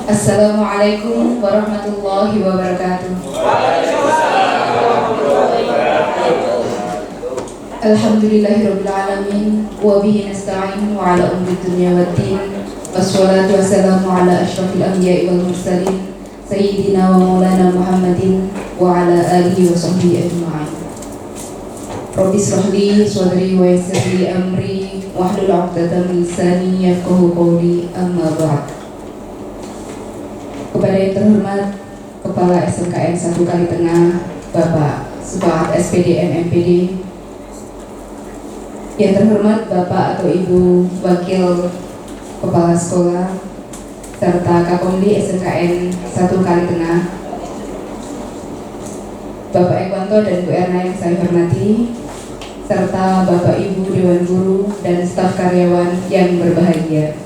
Assalamualaikum warahmatullahi wabarakatuh. Alhamdulillahirabbil alamin wa bihi nasta'in wa ala umuri dunya waddin. Wassalatu wassalamu ala asyrafil anbiya'i wal mursalin sayyidina wa maulana Muhammadin wa ala alihi wa sahbihi ajma'in. Rabbi shrah li sadri wa yassir li amri wahlul 'uqdatam min lisani yafqahu qawli, amma ba'd. Kepada yang terhormat Kepala SMKN 1 Kalitengah, Bapak Sufaat SPD MMPD, yang terhormat Bapak atau Ibu Wakil Kepala Sekolah, serta Kapolri SMKN 1 Kalitengah, Bapak Ekwanto dan Bu Erna yang saya hormati, serta Bapak Ibu Dewan Guru dan staf karyawan yang berbahagia.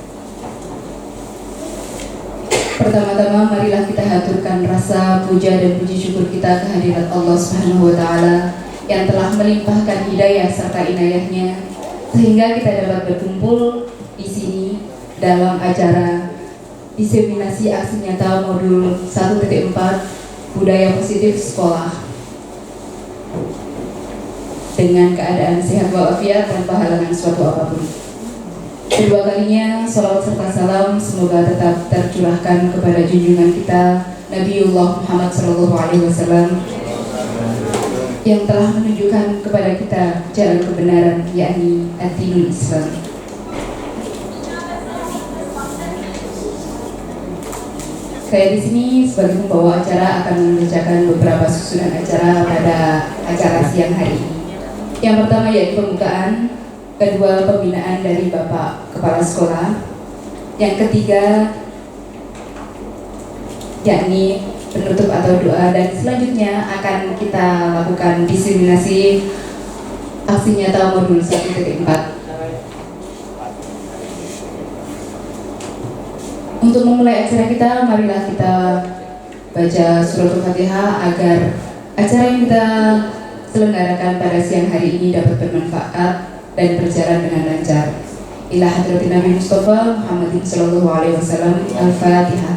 Pertama-tama marilah kita haturkan rasa puja dan puji syukur kita kehadirat Allah Subhanahu wa Ta'ala yang telah melimpahkan hidayah serta inayahnya sehingga kita dapat berkumpul di sini dalam acara diseminasi aksi nyata modul 1.4 budaya positif sekolah dengan keadaan sehat walafiat tanpa halangan suatu apapun. Kedua kalinya, salawat serta salam semoga tetap tercurahkan kepada junjungan kita Nabiullah Muhammad SAW yang telah menunjukkan kepada kita jalan kebenaran, yakni ad-dinul Islam. Saya di sini sebagai pembawa acara akan membacakan beberapa susunan acara pada acara siang hari ini. Yang pertama yaitu pembukaan, kedua pembinaan dari Bapak Kepala Sekolah, yang ketiga yakni penutup atau doa, dan selanjutnya akan kita lakukan diseminasi aksi nyata modul 1.4. Untuk memulai acara kita, marilah kita baca surat Al-Fatihah agar acara yang kita selenggarakan pada siang hari ini dapat bermanfaat dan berjalan dengan lancar. Ila hadratin Nabi Mustafa Muhammadin sallallahu alaihi wasallam. Al-Fatihah.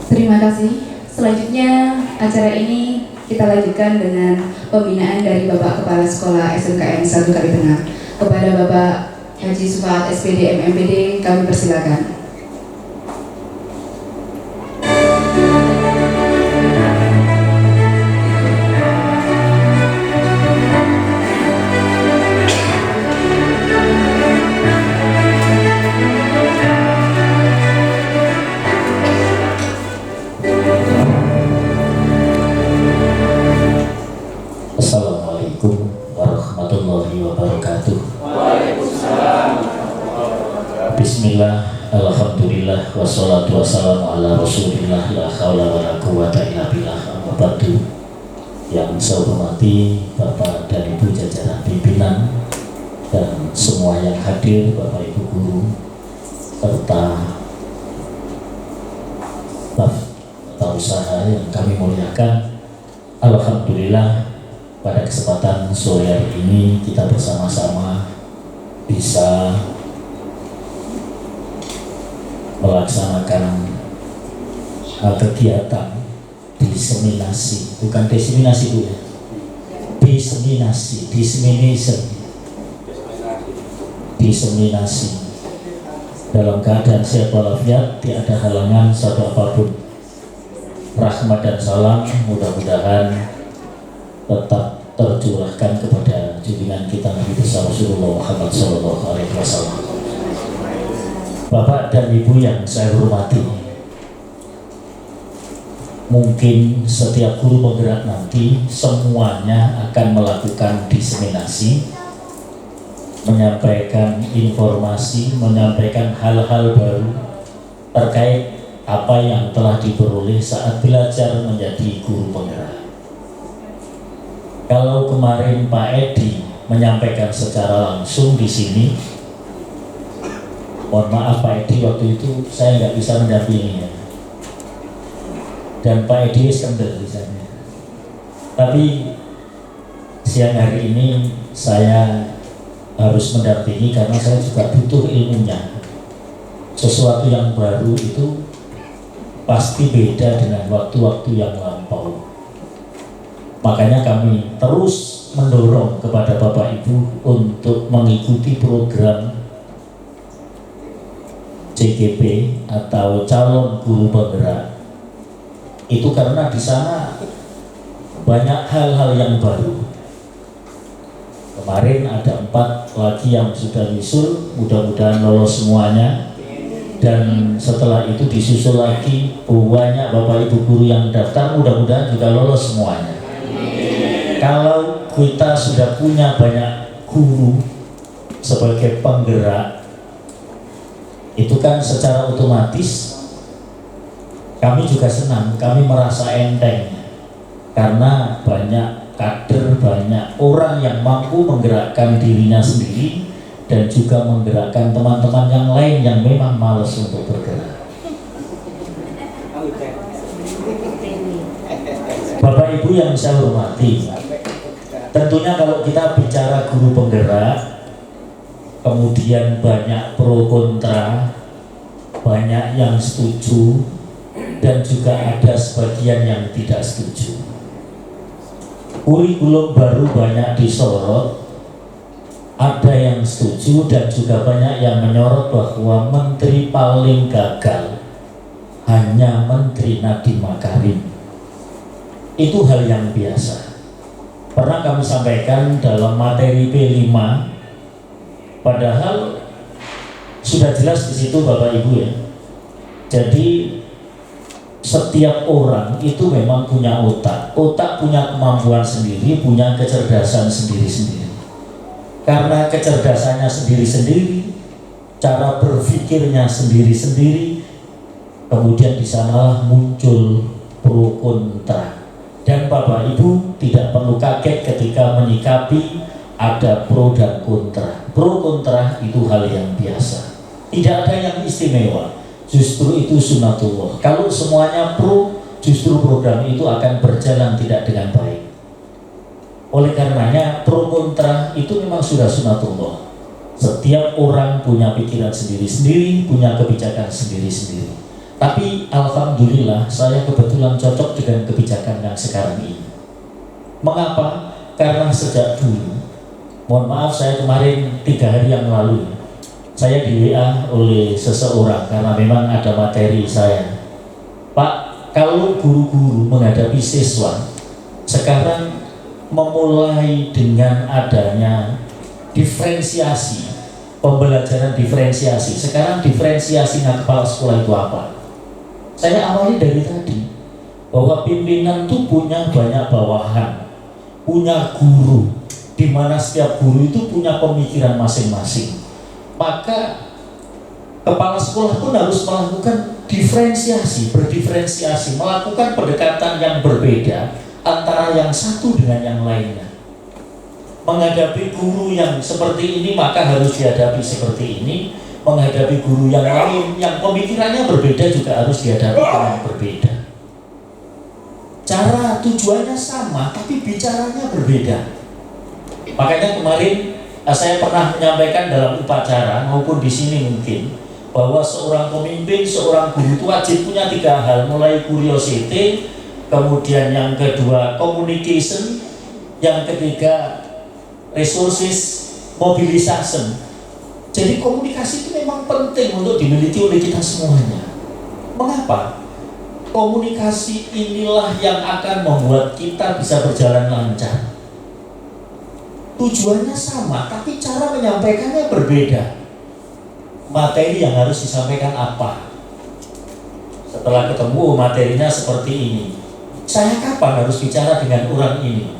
Terima kasih. Selanjutnya acara ini kita lanjutkan dengan pembinaan dari Bapak Kepala Sekolah SMKN 1 Kalitengah. Kepada Bapak Haji Sufaat SPD MMPD, kami persilakan. Assalamualaikum warahmatullahi wabarakatuh. Bismillah, alhamdulillah, wassalatu wassalamu ala rasulillah, la hawla wa la quwwata illa billah, amma ba'du. Yang saya hormati Bapak dan Ibu jajaran pimpinan dan semua yang hadir, Bapak Ibu guru serta staf atau usaha yang kami muliakan. Alhamdulillah, pada kesempatan sore hari ini kita bersama-sama bisa melaksanakan kegiatan diseminasi, bukan diseminasi Bu ya, diseminasi dalam keadaan sehat walafiat, tiada halangan satu apapun. Rahmat dan salam mudah-mudahan tetap tercurahkan kepada junjungan kita Nabi besar Rasulullah Muhammad SAW. Bapak dan Ibu yang saya hormati, mungkin setiap guru penggerak nanti semuanya akan melakukan diseminasi, menyampaikan informasi, menyampaikan hal-hal baru terkait apa yang telah diperoleh saat belajar menjadi guru penggerak. Kalau kemarin Pak Edi menyampaikan secara langsung di sini, mohon maaf Pak Edi, waktu itu saya nggak bisa mendampinginya. dan Pak Edi kendel di sana. Tapi siang hari ini saya harus mendampingi karena saya juga butuh ilmunya. Sesuatu yang baru itu pasti beda dengan waktu-waktu yang lampau. Makanya kami terus mendorong kepada Bapak Ibu untuk mengikuti program CGP atau calon guru penggerak. Itu karena di sana banyak hal-hal yang baru. Kemarin ada 4 lagi yang sudah wisuda, mudah-mudahan lolos semuanya. Dan setelah itu disusul lagi banyak Bapak Ibu guru yang daftar, mudah-mudahan juga lolos semuanya. Kalau kita sudah punya banyak guru sebagai penggerak, itu kan secara otomatis kami juga senang, kami merasa enteng karena banyak kader, banyak orang yang mampu menggerakkan dirinya sendiri dan juga menggerakkan teman-teman yang lain yang memang malas untuk bergerak. Bapak Ibu yang saya hormati, tentunya kalau kita bicara guru penggerak, kemudian banyak pro kontra, banyak yang setuju, dan juga ada sebagian yang tidak setuju. Kurikulum baru banyak disorot, ada yang setuju dan juga banyak yang menyorot bahwa menteri paling gagal hanya Menteri Nadiem Makarim. Itu hal yang biasa. Pernah kami sampaikan dalam materi P5, padahal sudah jelas di situ Bapak Ibu ya. Jadi setiap orang itu memang punya otak punya kemampuan sendiri, punya kecerdasan sendiri-sendiri. Karena kecerdasannya sendiri-sendiri, cara berpikirnya sendiri-sendiri, kemudian di sanalah muncul pro kontra. Dan Bapak Ibu tidak perlu kaget ketika menyikapi ada pro dan kontra. Pro kontra itu hal yang biasa, tidak ada yang istimewa. Justru itu sunatullah. Kalau semuanya pro, justru program itu akan berjalan tidak dengan baik. Oleh karenanya pro kontra itu memang sudah sunatullah. Setiap orang punya pikiran sendiri-sendiri, punya kebijakan sendiri-sendiri. Tapi alhamdulillah saya kebetulan cocok dengan kebijakan yang sekarang ini. Mengapa? Karena sejak dulu, mohon maaf saya kemarin 3 hari yang lalu, saya di WA oleh seseorang karena memang ada materi saya. Pak, kalau guru-guru menghadapi siswa sekarang memulai dengan adanya diferensiasi, pembelajaran diferensiasi. Sekarang diferensiasinya kepala sekolah itu apa? Saya awali dari tadi bahwa pimpinan itu punya banyak bawahan, punya guru, di mana setiap guru itu punya pemikiran masing-masing. Maka kepala sekolah pun harus melakukan diferensiasi, berdiferensiasi, melakukan pendekatan yang berbeda antara yang satu dengan yang lainnya. Menghadapi guru yang seperti ini maka harus dihadapi seperti ini. Menghadapi guru yang lain yang pemikirannya berbeda juga harus dihadapi dengan berbeda. Cara tujuannya sama tapi bicaranya berbeda. Makanya kemarin saya pernah menyampaikan dalam upacara maupun di sini mungkin bahwa seorang pemimpin, seorang guru itu wajib punya 3 hal, mulai curiosity, kemudian yang kedua communication, yang ketiga resources mobilization. Jadi komunikasi itu memang penting untuk dimiliki oleh kita semuanya. Mengapa? Komunikasi inilah yang akan membuat kita bisa berjalan lancar. Tujuannya sama, tapi cara menyampaikannya berbeda. Materi yang harus disampaikan apa? Setelah ketemu materinya seperti ini, saya kapan harus bicara dengan orang ini?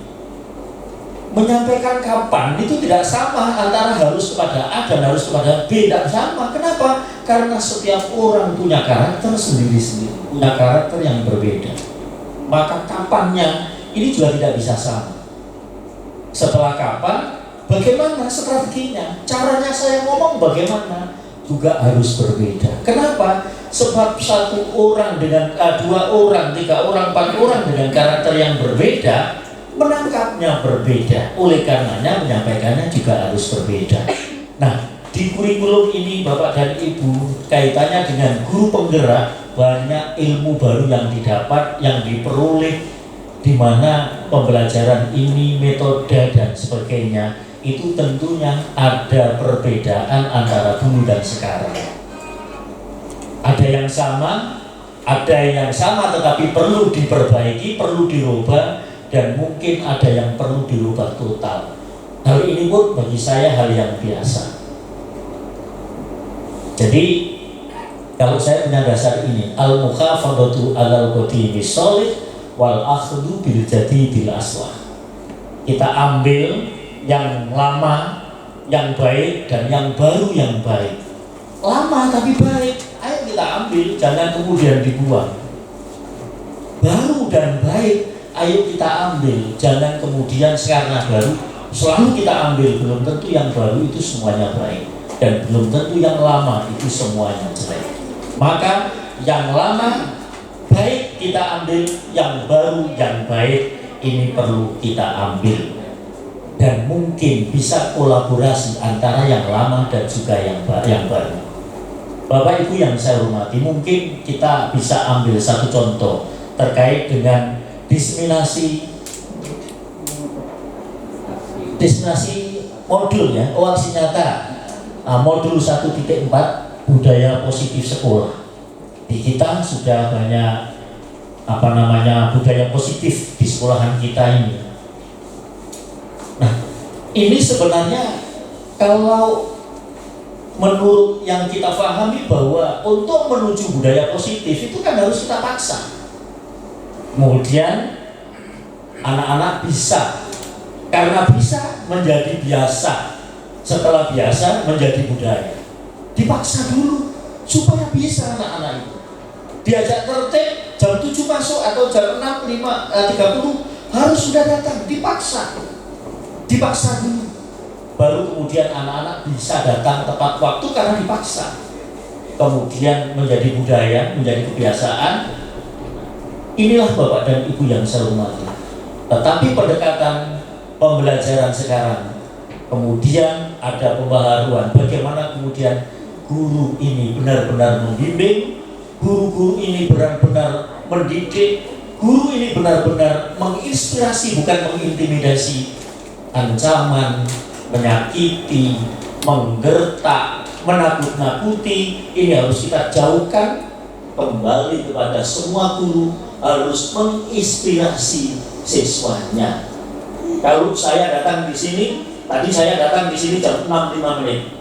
Menyampaikan kapan itu tidak sama antara harus kepada A dan harus kepada B, tidak sama. Kenapa? Karena setiap orang punya karakter sendiri-sendiri, punya karakter yang berbeda. Maka kapannya ini juga tidak bisa sama. Setelah kapan, bagaimana strateginya? Caranya saya ngomong bagaimana? Juga harus berbeda. Kenapa? Sebab satu orang dengan dua orang, tiga orang, empat orang dengan karakter yang berbeda, menangkapnya berbeda. Oleh karenanya menyampaikannya juga harus berbeda. Nah, di kurikulum ini Bapak dan Ibu, kaitannya dengan guru penggerak, banyak ilmu baru yang didapat, yang diperoleh, di mana pembelajaran ini, metode dan sebagainya, itu tentunya ada perbedaan antara dulu dan sekarang. Ada yang sama tetapi perlu diperbaiki, perlu dirubah, dan mungkin ada yang perlu dirubah total. Hal ini pun bagi saya hal yang biasa. Jadi kalau saya punya dasar ini, al-mukhafadatu alal qadimi sholih wal akhdhu bil jadidil aslah. Kita ambil yang lama, yang baik, dan yang baru yang baik. Lama tapi baik, ayo kita ambil, jangan kemudian dibuang. Baru dan baik, ayo kita ambil, jangan kemudian karena baru selalu kita ambil. Belum tentu yang baru itu semuanya baik, dan belum tentu yang lama itu semuanya jelek. Maka yang lama baik kita ambil, yang baru yang baik ini perlu kita ambil, dan mungkin bisa kolaborasi antara yang lama dan juga yang baru. Bapak Ibu yang saya hormati, mungkin kita bisa ambil satu contoh terkait dengan diseminasi modul ya, aksi nyata, modul 1.4 budaya positif sekolah. Di kita sudah banyak budaya positif di sekolahan kita ini. Nah, ini sebenarnya kalau menurut yang kita pahami bahwa untuk menuju budaya positif itu kan harus kita paksa. Kemudian anak-anak bisa, karena bisa menjadi biasa, setelah biasa menjadi budaya. Dipaksa dulu supaya bisa anak-anak itu. Diajak tertib jam 7 masuk atau jam 6:30 harus sudah datang, dipaksa dulu. Baru kemudian anak-anak bisa datang tepat waktu karena dipaksa. Kemudian menjadi budaya, menjadi kebiasaan. Inilah Bapak dan Ibu yang saya hormati. Tetapi pendekatan pembelajaran sekarang, kemudian ada pembaharuan. Bagaimana kemudian guru ini benar-benar membimbing, guru-guru ini benar-benar mendidik, guru ini benar-benar menginspirasi, bukan mengintimidasi, ancaman, menyakiti, menggertak, menakut-nakuti. Ini harus kita jauhkan. Kembali kepada semua guru harus menginspirasi siswanya. Kalau saya datang di sini, tadi saya datang di sini jam 6:05.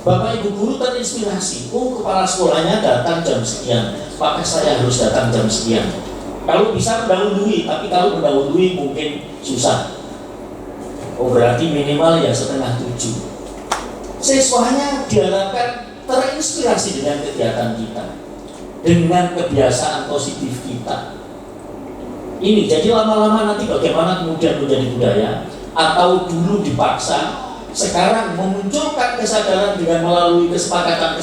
Bapak Ibu guru terinspirasi. Kepala sekolahnya datang jam sekian, maka saya harus datang jam sekian. Kalau bisa mendahului, tapi kalau mendahului mungkin susah. Berarti minimal ya 6:30. Siswanya diharapkan terinspirasi dengan kegiatan kita, dengan kebiasaan positif kita. Ini jadi lama-lama nanti bagaimana kemudian menjadi budaya, atau dulu dipaksa, sekarang memunculkan kesadaran dengan melalui kesepakatan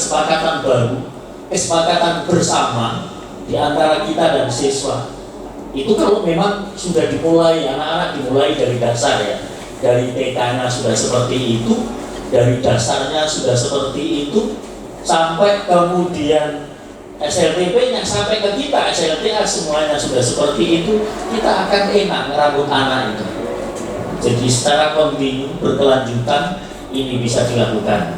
baru, kesepakatan bersama di antara kita dan siswa. Itu kalau memang sudah dimulai, anak-anak dimulai dari dasar ya. Dari TK-nya sudah seperti itu, dari dasarnya sudah seperti itu, sampai kemudian SLTP-nya sampai ke kita, SLTA semuanya sudah seperti itu, kita akan enak ngerambut anak itu. Jadi secara kontinu, berkelanjutan, ini bisa dilakukan.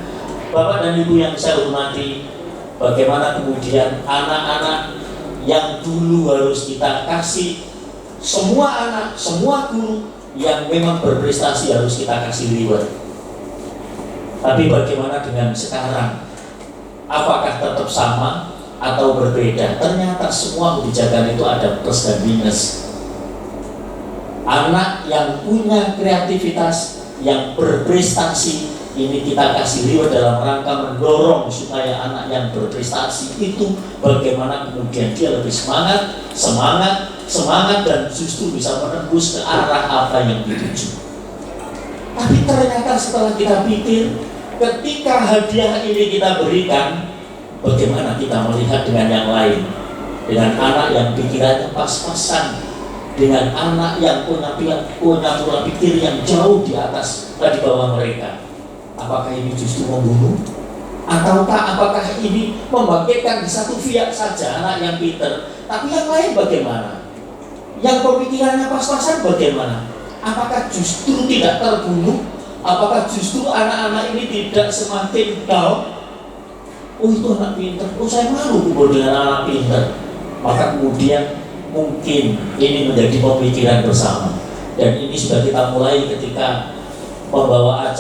Bapak dan Ibu yang saya hormati, bagaimana kemudian anak-anak yang dulu harus kita kasih, semua anak, semua guru yang memang berprestasi harus kita kasih reward. Tapi bagaimana dengan sekarang? Apakah tetap sama atau berbeda? Ternyata semua kebijakan itu ada plus dan minus. Anak yang punya kreativitas, yang berprestasi, ini kita kasih reward dalam rangka mendorong supaya anak yang berprestasi itu bagaimana kemudian dia lebih semangat dan justru bisa menembus ke arah apa yang dituju. Tapi ternyata setelah kita pikir, ketika hadiah ini kita berikan, bagaimana kita melihat dengan yang lain, dengan anak yang pikirannya pas-pasan, dengan anak yang punya pola pikir yang jauh di bawah mereka. Apakah ini justru membunuh? Ataukah apakah ini membangkitkan di satu pihak saja anak yang pintar, tapi yang lain bagaimana? Yang pemikirannya pas-pasan bagaimana? Apakah justru tidak terbunuh? Apakah justru anak-anak ini tidak semakin down? Oh, itu anak pintar, oh saya malu kumpul dengan anak pintar. Maka kemudian mungkin ini menjadi pemikiran bersama. Dan ini sudah kita mulai ketika membawa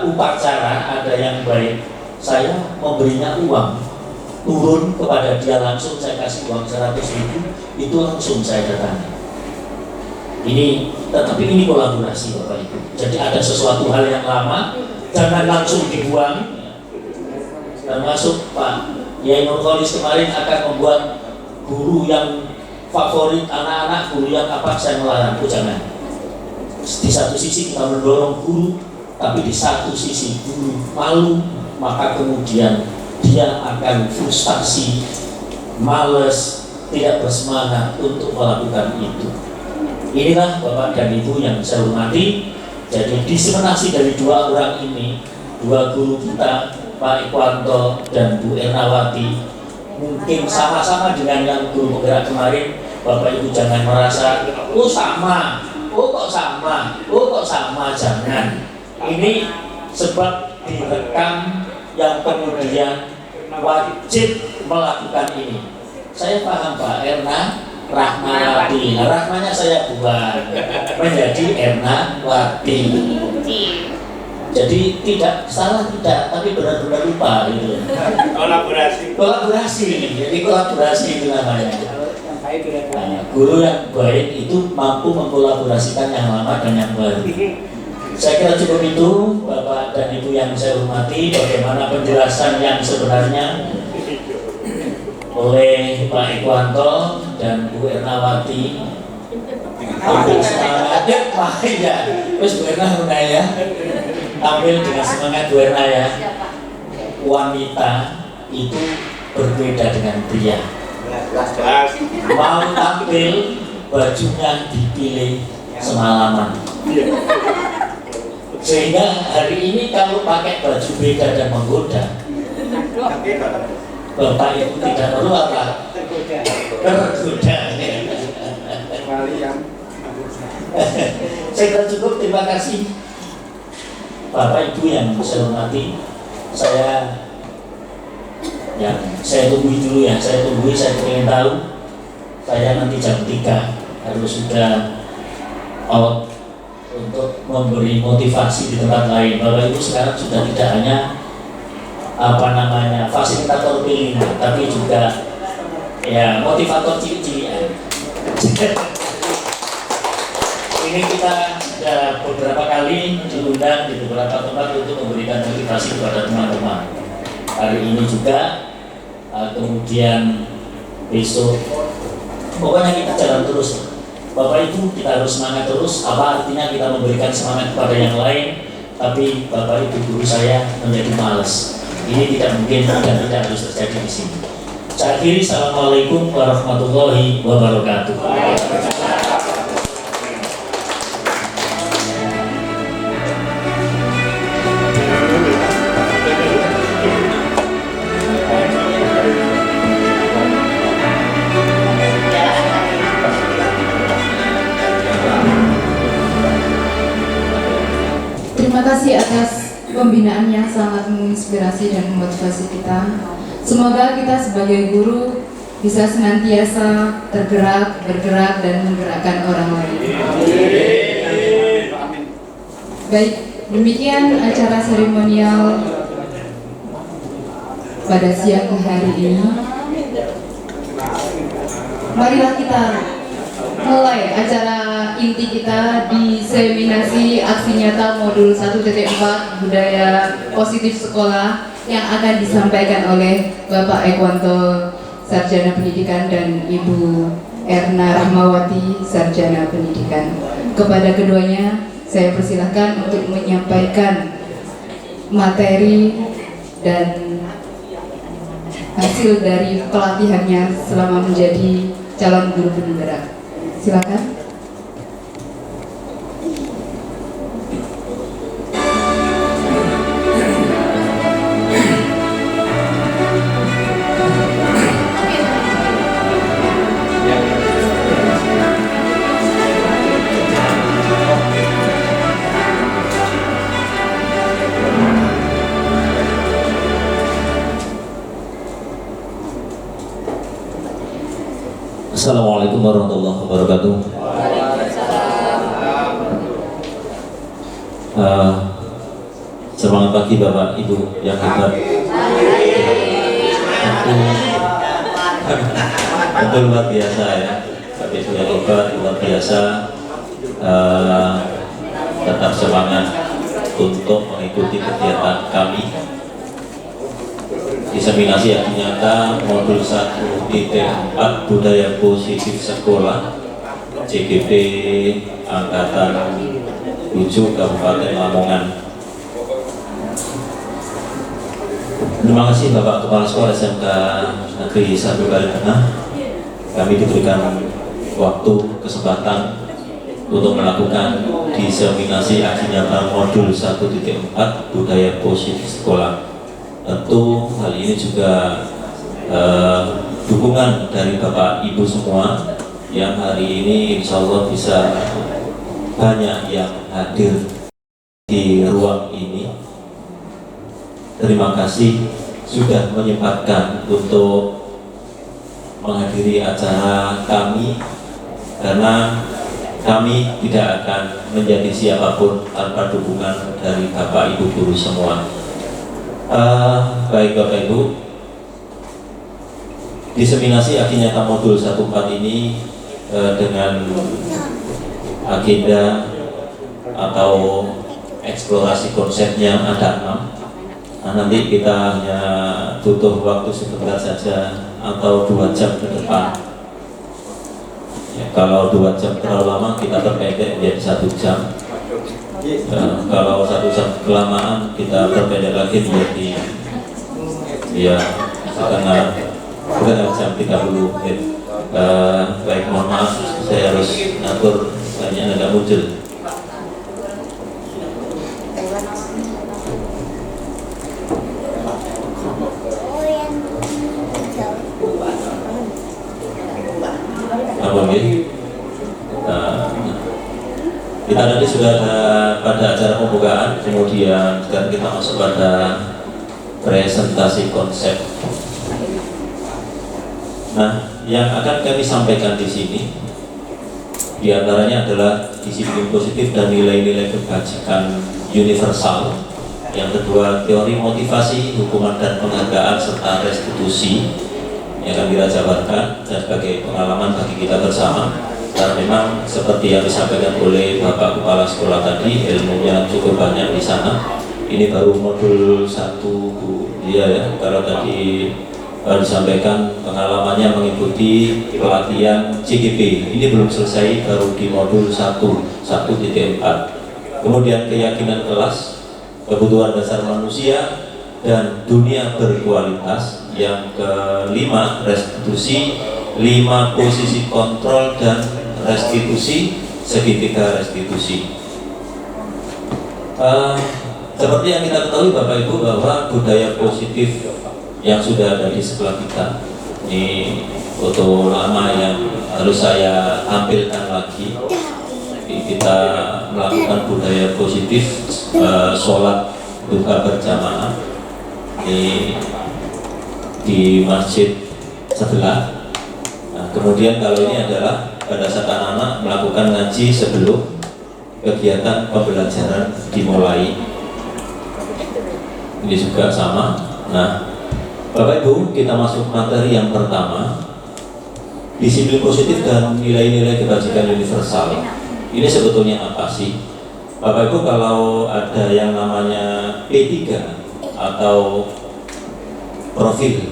upacara, ada yang baik, saya memberinya uang, turun kepada dia langsung, saya kasih uang 100.000, itu langsung saya datangi. Tetapi ini kolaborasi Bapak Ibu. Jadi ada sesuatu hal yang lama, jangan langsung dibuang. Termasuk Pak Yai Nurholis kemarin akan membuat guru yang favorit anak-anak, guru yang apa, saya melarang, jangan. Di satu sisi kita mendorong guru, tapi di satu sisi guru malu, maka kemudian dia akan frustasi, males, tidak bersemangat untuk melakukan itu. Inilah Bapak dan Ibu yang saya hormati. Jadi diseminasi dari dua orang ini, dua guru kita, Pak Ekwanto dan Bu Ernawati, mungkin sama-sama dengan yang guru penggerak kemarin. Bapak Ibu jangan merasa, oh sama, oh kok sama, oh kok sama, jangan. Ini sebab direkam yang kemudian wajib melakukan ini. Saya paham Pak Erna Rahmawati, Rahmanya saya buat menjadi Ernawati. Jadi tidak salah, tidak, tapi benar-benar lupa gitu. Kolaborasi, jadi kolaborasi itu namanya. Guru yang baik itu mampu mengkolaborasikan yang lama dan yang baru. Saya kira cukup itu Bapak dan Ibu yang saya hormati, bagaimana penjelasan yang sebenarnya oleh Pak Ekwanto dan Bu Ernawati. Ambil semangatnya, Pak ya, terus Bu Erna ya, tampil dengan semangat Bu Erna ya. Wanita itu berbeda dengan pria. Mau tampil, bajunya dipilih semalaman. Sehingga hari ini kalau pakai baju beda dan menggoda, Bapak Ibu tidak perlu apa? Tergoda. Saya kira cukup, terima kasih Bapak Ibu yang saya hormati. Saya tunggu dulu ya, saya ingin tahu. Saya nanti jam 3 harus sudah out untuk memberi motivasi di tempat lain. Bapak Ibu sekarang sudah tidak hanya fasilitator pilihan, tapi juga ya motivator cilik-cilikan. Ini kita sudah beberapa kali diundang di beberapa tempat untuk memberikan motivasi kepada teman-teman. Hari ini juga, kemudian besok, pokoknya kita jalan terus. Bapak Ibu kita harus semangat terus. Apa artinya kita memberikan semangat kepada yang lain, tapi Bapak Ibu guru saya menjadi malas? Ini tidak mungkin dan tidak harus terjadi di sini. Saya akhiri, assalamualaikum warahmatullahi wabarakatuh. Terima kasih atas pembinaan yang sangat menginspirasi dan memotivasi kita. Semoga kita sebagai guru bisa senantiasa bergerak dan menggerakkan orang lain. Baik, demikian acara seremonial pada siang hari ini. Marilah kita mulai acara inti kita di Seminasi Aksi Nyata Modul 1.4 Budaya Positif Sekolah yang akan disampaikan oleh Bapak Ekwanto, Sarjana Pendidikan, dan Ibu Erna Rahmawati, Sarjana Pendidikan. Kepada keduanya saya persilahkan untuk menyampaikan materi dan hasil dari pelatihannya selama menjadi calon guru penerbitan. Silakan. Assalamualaikum warahmatullahi wabarakatuh. Semangat pagi Bapak Ibu yang hebat. Tentu luar biasa ya. Tapi sudah hebat, luar biasa. Tetap semangat untuk mengikuti kegiatan kami. Diseminasi yang nyata modul 1 IT4 budaya positif sekolah CGP Angkatan 7 Kabupaten Lamongan. Terima kasih Bapak Kepala Sekolah SMK Negeri 1 Kalimantan. Kami diberikan waktu kesempatan untuk melakukan diseminasi aksi nyata modul 1.4 budaya positif sekolah. Tentu hal ini juga dukungan dari Bapak Ibu semua yang hari ini insya Allah bisa banyak yang hadir di ruang ini. Terima kasih sudah menyempatkan untuk menghadiri acara kami, karena kami tidak akan menjadi siapapun tanpa dukungan dari Bapak Ibu guru semua. Baik Bapak Ibu, diseminasi aksi nyata modul 14 ini dengan agenda atau eksplorasi konsepnya ada 6. Nah, nanti kita hanya butuh waktu sebentar saja atau 2 jam ke depan ya, kalau 2 jam terlalu lama kita perpendek menjadi 1 jam. Kalau 1 jam kelamaan kita berbeda lagi menjadi ya setengah jam 30 menit. Baik, mohon maaf saya harus ngatur banyak agak muncul. Apa ini? Kita tadi sudah ada pada acara pembukaan, kemudian sekarang kita masuk pada presentasi konsep. Nah, yang akan kami sampaikan di sini diantaranya adalah disiplin positif dan nilai-nilai kebajikan universal. Yang kedua, teori motivasi, hukuman dan penghargaan serta restitusi yang akan kita jabarkan dan sebagai pengalaman bagi kita bersama. Karena memang seperti yang disampaikan oleh Bapak Kepala Sekolah tadi, ilmunya cukup banyak di sana. Ini baru modul 1 Bu Dia ya. Kalau tadi disampaikan pengalamannya mengikuti pelatihan CGP. Ini belum selesai, baru di modul 1.4. Kemudian keyakinan kelas, kebutuhan dasar manusia dan dunia berkualitas. Yang kelima, restitusi, 5 posisi kontrol dan restitusi, segitiga restitusi. Seperti yang kita ketahui Bapak Ibu bahwa budaya positif yang sudah ada di sebelah kita, ini foto lama yang harus saya tampilkan lagi. Kita melakukan budaya positif sholat duha berjamaah di masjid sebelah. Nah, kemudian kalau ini adalah pada saat anak-anak melakukan ngaji sebelum kegiatan pembelajaran dimulai. Ini juga sama. Nah, Bapak Ibu, kita masuk materi yang pertama, disiplin positif dan nilai-nilai kebajikan universal. Ini sebetulnya apa sih? Bapak Ibu, kalau ada yang namanya P3 atau profil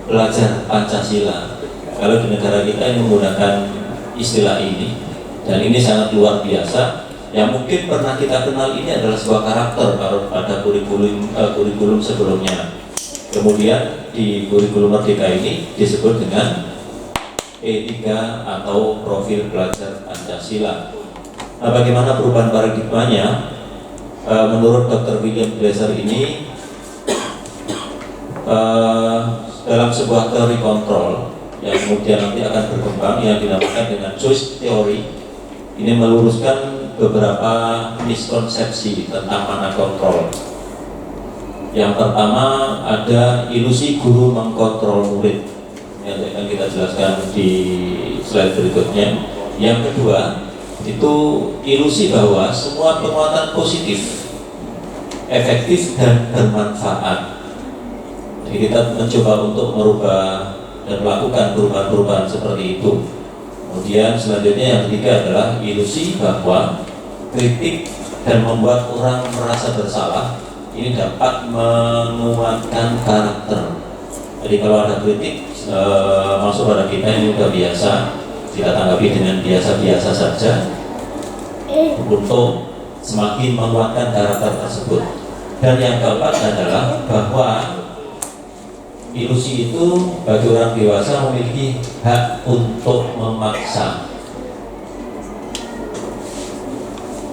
belajar Pancasila, kalau di negara kita ini menggunakan istilah ini, dan ini sangat luar biasa. Yang mungkin pernah kita kenal ini adalah sebuah karakter kalau pada kurikulum sebelumnya. Kemudian di kurikulum Merdeka ini disebut dengan E3 atau profil belajar Pancasila. Nah, bagaimana perubahan paradigmanya? Menurut Dr. William Glasser ini dalam sebuah teori kontrol yang kemudian nanti akan berkembang yang dinamakan dengan choice theory, ini meluruskan beberapa miskonsepsi tentang mana kontrol. Yang pertama ada ilusi guru mengkontrol murid, yang akan kita jelaskan di slide berikutnya. Yang kedua itu ilusi bahwa semua penguatan positif, efektif dan bermanfaat. Jadi kita mencoba untuk merubah dan melakukan perubahan-perubahan seperti itu. Kemudian selanjutnya yang ketiga adalah ilusi bahwa kritik dan membuat orang merasa bersalah ini dapat menguatkan karakter. Jadi kalau ada kritik masuk pada kita ini sudah biasa, kita tanggapi dengan biasa-biasa saja untuk semakin menguatkan karakter tersebut. Dan yang keempat adalah bahwa ilusi itu bagi orang dewasa memiliki hak untuk memaksa.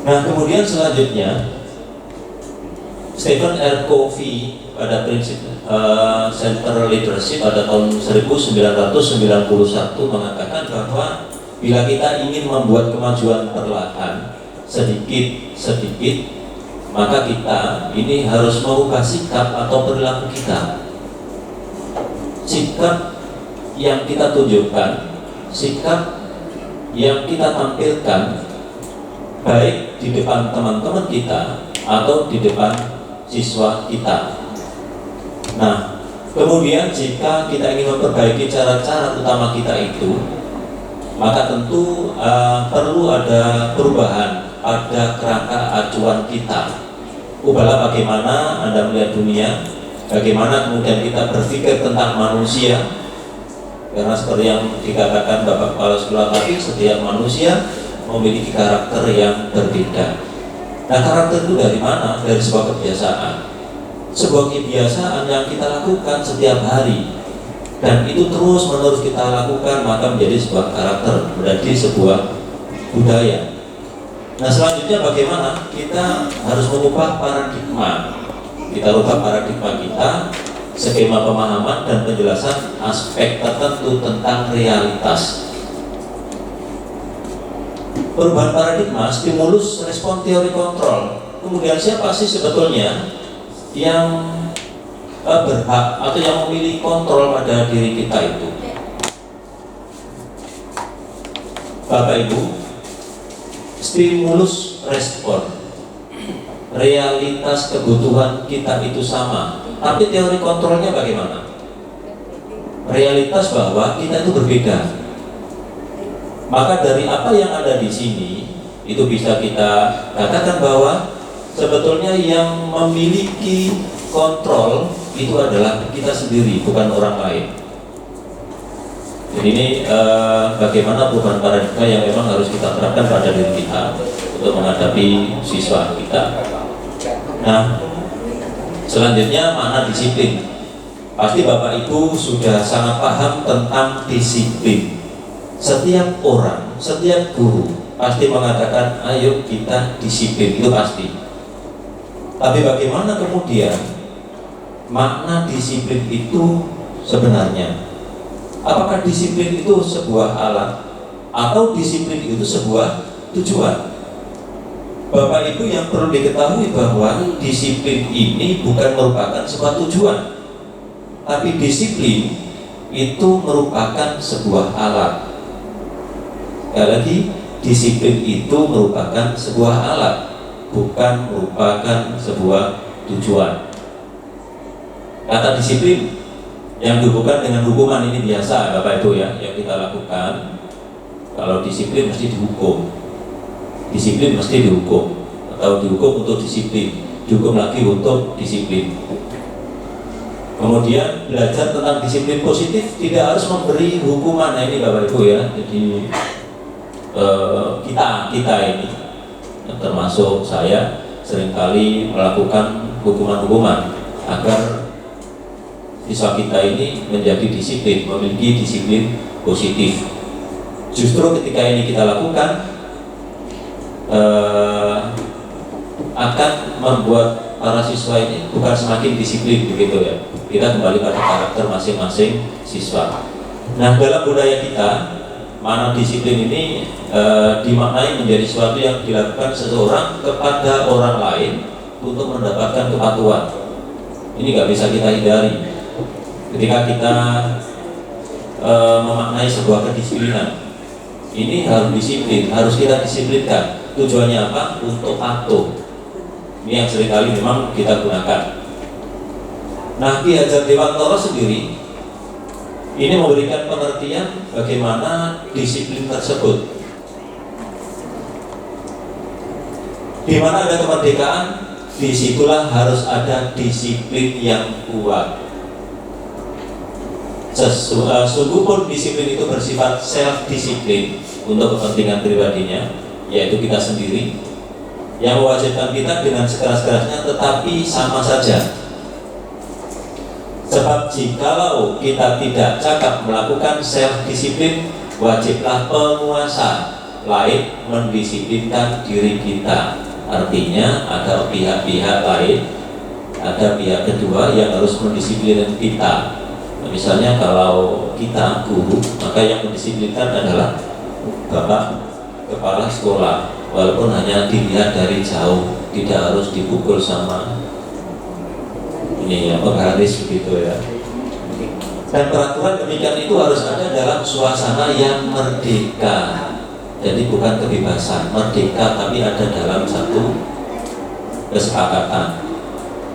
Nah, kemudian selanjutnya Stephen R. Covey pada prinsip center leadership pada tahun 1991 mengatakan bahwa bila kita ingin membuat kemajuan perlahan sedikit-sedikit, maka kita ini harus mengubah sikap atau perilaku kita. Sikap yang kita tunjukkan, sikap yang kita tampilkan, baik di depan teman-teman kita atau di depan siswa kita. Nah, kemudian jika kita ingin memperbaiki cara-cara utama kita itu, maka tentu perlu ada perubahan pada kerangka acuan kita. Ubahlah bagaimana Anda melihat dunia, bagaimana kemudian kita berpikir tentang manusia. Karena seperti yang dikatakan Bapak Kepala Sekolah tadi, setiap manusia memiliki karakter yang berbeda. Nah, karakter itu dari mana? Dari sebuah kebiasaan. Sebuah kebiasaan yang kita lakukan setiap hari, dan itu terus menerus kita lakukan, maka menjadi sebuah karakter, menjadi sebuah budaya. Nah, selanjutnya bagaimana? Kita harus mengubah paradigma. Kita ubah paradigma kita, skema pemahaman dan penjelasan aspek tertentu tentang realitas. Perubahan paradigma, stimulus, respon, teori kontrol. Kemudian siapa sih sebetulnya yang berhak atau yang memiliki kontrol pada diri kita itu? Bapak Ibu, stimulus, respon, realitas kebutuhan kita itu sama, tapi teori kontrolnya bagaimana? Realitas bahwa kita itu berbeda. Maka dari apa yang ada di sini itu bisa kita katakan bahwa sebetulnya yang memiliki kontrol itu adalah kita sendiri, bukan orang lain. Jadi ini bagaimana perubahan paradigma yang memang harus kita terapkan pada diri kita untuk menghadapi siswa kita. Nah, selanjutnya makna disiplin. Pasti Bapak Ibu sudah sangat paham tentang disiplin. Setiap orang, setiap guru pasti mengatakan ayo kita disiplin, itu pasti. Tapi bagaimana kemudian makna disiplin itu sebenarnya? Apakah disiplin itu sebuah alat atau disiplin itu sebuah tujuan? Bapak Ibu yang perlu diketahui bahwa disiplin ini bukan merupakan sebuah tujuan, tapi disiplin itu merupakan sebuah alat. Sekali lagi, disiplin itu merupakan sebuah alat, bukan merupakan sebuah tujuan. Kata disiplin yang dihubungkan dengan hukuman ini biasa Bapak Ibu ya, yang kita lakukan. Kalau disiplin mesti dihukum, disiplin mesti dihukum, atau dihukum untuk disiplin, dihukum lagi untuk disiplin. Kemudian belajar tentang disiplin positif, tidak harus memberi hukuman. Nah, ini Bapak Ibu ya, jadi kita ini termasuk saya seringkali melakukan hukuman-hukuman agar siswa kita ini menjadi disiplin, memiliki disiplin positif. Justru ketika ini kita lakukan akan membuat para siswa ini bukan semakin disiplin begitu ya. Kita kembali pada karakter masing-masing siswa. Nah, dalam budaya kita, mana disiplin ini dimaknai menjadi sesuatu yang dilakukan seseorang kepada orang lain untuk mendapatkan kepatuhan. Ini nggak bisa kita hindari. Ketika kita memaknai sebuah kedisiplinan, ini harus disiplin, harus kita disiplinkan. Tujuannya apa? Untuk patuh. Ini yang seringkali memang kita gunakan. Nah, Ki Hajar Dewantara sendiri ini memberikan pengertian bagaimana disiplin tersebut. Di mana ada kemerdekaan, disitulah harus ada disiplin yang kuat. Sungguh pun disiplin itu bersifat self-disiplin untuk kepentingan pribadinya, yaitu kita sendiri, yang mewajibkan kita dengan sekeras-kerasnya, tetapi sama saja. Sebab jikalau kita tidak cakap melakukan self-disiplin, wajiblah penguasa lain mendisiplinkan diri kita. Artinya ada pihak-pihak lain, ada pihak kedua yang harus mendisiplinkan kita. Misalnya kalau kita guru, maka yang mendisiplinkan adalah bapak kepala sekolah, walaupun hanya dilihat dari jauh, tidak harus dipukul sama ini ya, penggaris begitu ya. Dan peraturan demikian itu harus ada dalam suasana yang merdeka. Jadi bukan kebebasan, merdeka, tapi ada dalam satu kesepakatan,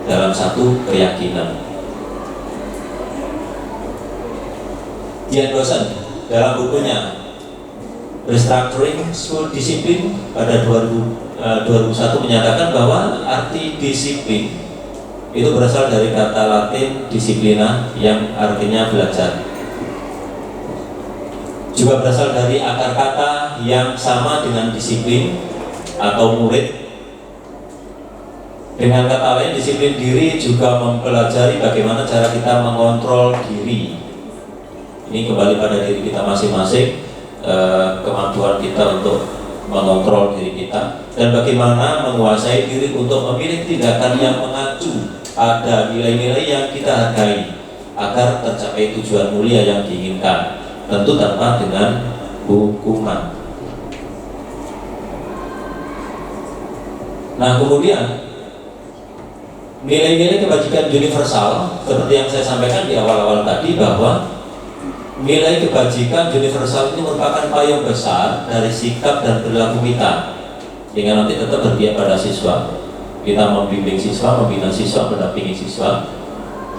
dalam satu keyakinan. Dian Dosan dalam bukunya Restructuring School Discipline pada 2001 menyatakan bahwa arti disiplin itu berasal dari kata Latin disciplina yang artinya belajar. Juga berasal dari akar kata yang sama dengan disiplin atau murid. Dengan kata lain, disiplin diri juga mempelajari bagaimana cara kita mengontrol diri. Ini kembali pada diri kita masing-masing, kemampuan kita untuk mengontrol diri kita, dan bagaimana menguasai diri untuk memilih tindakan yang mengacu pada nilai-nilai yang kita hargai agar tercapai tujuan mulia yang diinginkan, tentu tanpa dengan hukuman. Nah, kemudian nilai-nilai kebajikan universal seperti yang saya sampaikan di awal-awal tadi, bahwa nilai kebajikan universal ini merupakan payung besar dari sikap dan perilaku kita, sehingga nanti tetap berpihak pada siswa. Kita membimbing siswa, membina siswa, mendampingi siswa,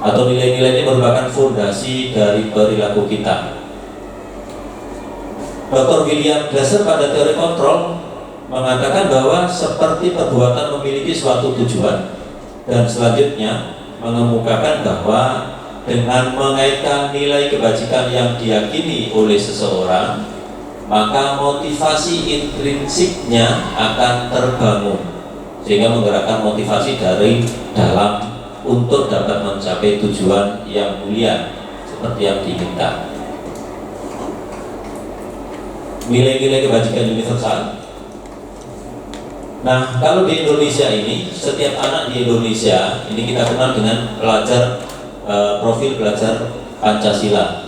atau nilai-nilai ini merupakan fondasi dari perilaku kita. Dr. William Glasser pada teori kontrol mengatakan bahwa seperti perbuatan memiliki suatu tujuan, dan selanjutnya mengemukakan bahwa dengan mengaitkan nilai kebajikan yang diyakini oleh seseorang, maka motivasi intrinsiknya akan terbangun, sehingga menggerakkan motivasi dari dalam untuk dapat mencapai tujuan yang mulia seperti yang diinginkan. Nilai-nilai kebajikan universal. Nah, kalau di Indonesia ini, setiap anak di Indonesia ini kita kenal dengan pelajar profil belajar Pancasila,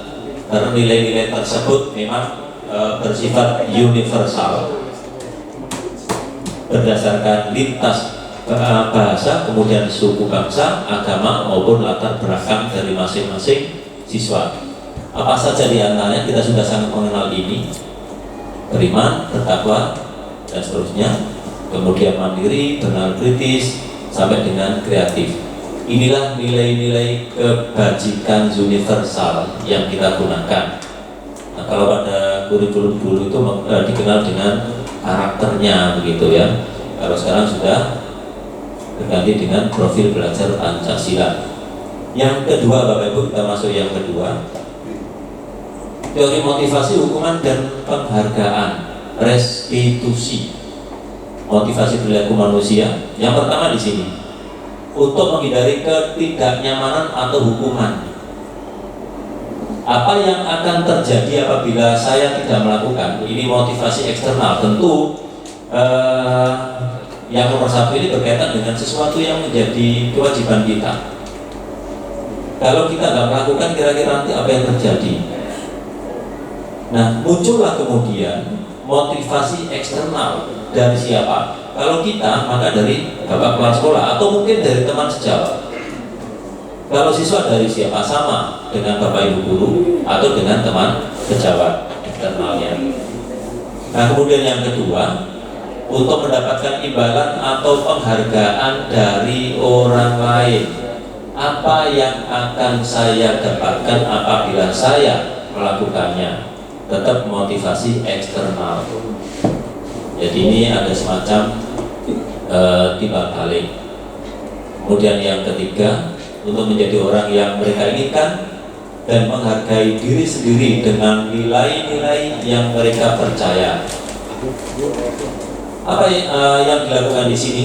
karena nilai-nilai tersebut memang bersifat universal berdasarkan lintas bahasa, kemudian suku, bangsa, agama maupun latar belakang dari masing-masing siswa. Apa saja di antaranya kita sudah sangat mengenal ini: beriman, bertakwa, dan seterusnya. Kemudian mandiri, benar kritis, sampai dengan kreatif. Inilah nilai-nilai kebajikan universal yang kita gunakan. Nah, kalau pada kurikulum dulu itu dikenal dengan karakternya begitu ya. Kalau sekarang sudah berganti dengan profil belajar Pancasila. Yang kedua, Bapak Ibu, kita masuk yang kedua. Teori motivasi, hukuman, dan penghargaan, restitusi. Motivasi perilaku manusia. Yang pertama di sini, untuk menghindari ketidaknyamanan atau hukuman. Apa yang akan terjadi apabila saya tidak melakukan? Ini motivasi eksternal. Tentu yang nomor satu ini berkaitan dengan sesuatu yang menjadi kewajiban kita. Kalau kita nggak melakukan, kira-kira nanti apa yang terjadi? Nah, muncullah kemudian motivasi eksternal dari siapa? Kalau kita, maka dari bapak kepala sekolah atau mungkin dari teman sejawat. Kalau siswa dari siapa? Sama dengan bapak ibu guru atau dengan teman sejawat eksternalnya. Nah, kemudian yang kedua, untuk mendapatkan imbalan atau penghargaan dari orang lain. Apa yang akan saya dapatkan apabila saya melakukannya? Tetap motivasi eksternal. Jadi ini ada semacam timbal balik. Kemudian yang ketiga, untuk menjadi orang yang mereka inginkan dan menghargai diri sendiri dengan nilai-nilai yang mereka percaya. Apa yang dilakukan di sini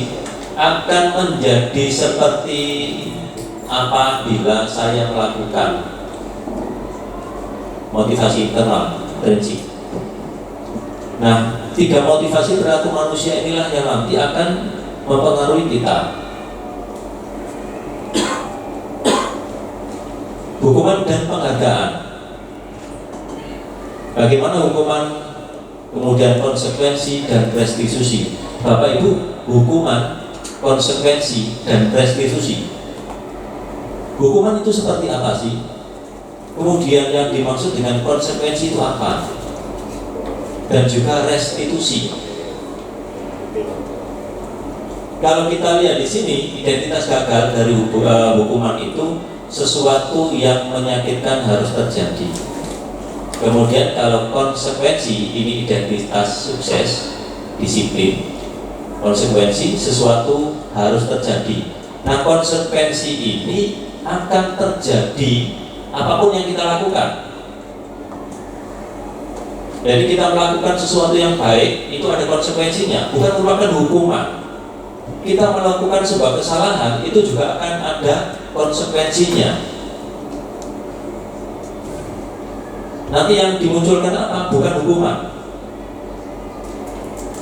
akan menjadi seperti apabila saya melakukan motivasi internal, prinsip. Nah, 3 motivasi perilaku manusia inilah yang nanti akan mempengaruhi kita. Hukuman dan penghargaan. Bagaimana hukuman, kemudian konsekuensi dan restitusi. Bapak Ibu, hukuman, konsekuensi dan restitusi. Hukuman itu seperti apa sih? Kemudian yang dimaksud dengan konsekuensi itu apa? Dan juga restitusi. Kalau kita lihat di sini, identitas gagal dari hukuman itu sesuatu yang menyakitkan harus terjadi. Kemudian kalau konsekuensi ini identitas sukses, disiplin. Konsekuensi sesuatu harus terjadi. Nah, konsekuensi ini akan terjadi apapun yang kita lakukan. Jadi kita melakukan sesuatu yang baik itu ada konsekuensinya, bukan merupakan hukuman. Kita melakukan sebuah kesalahan itu juga akan ada konsekuensinya. Nanti yang dimunculkan apa? Bukan hukuman.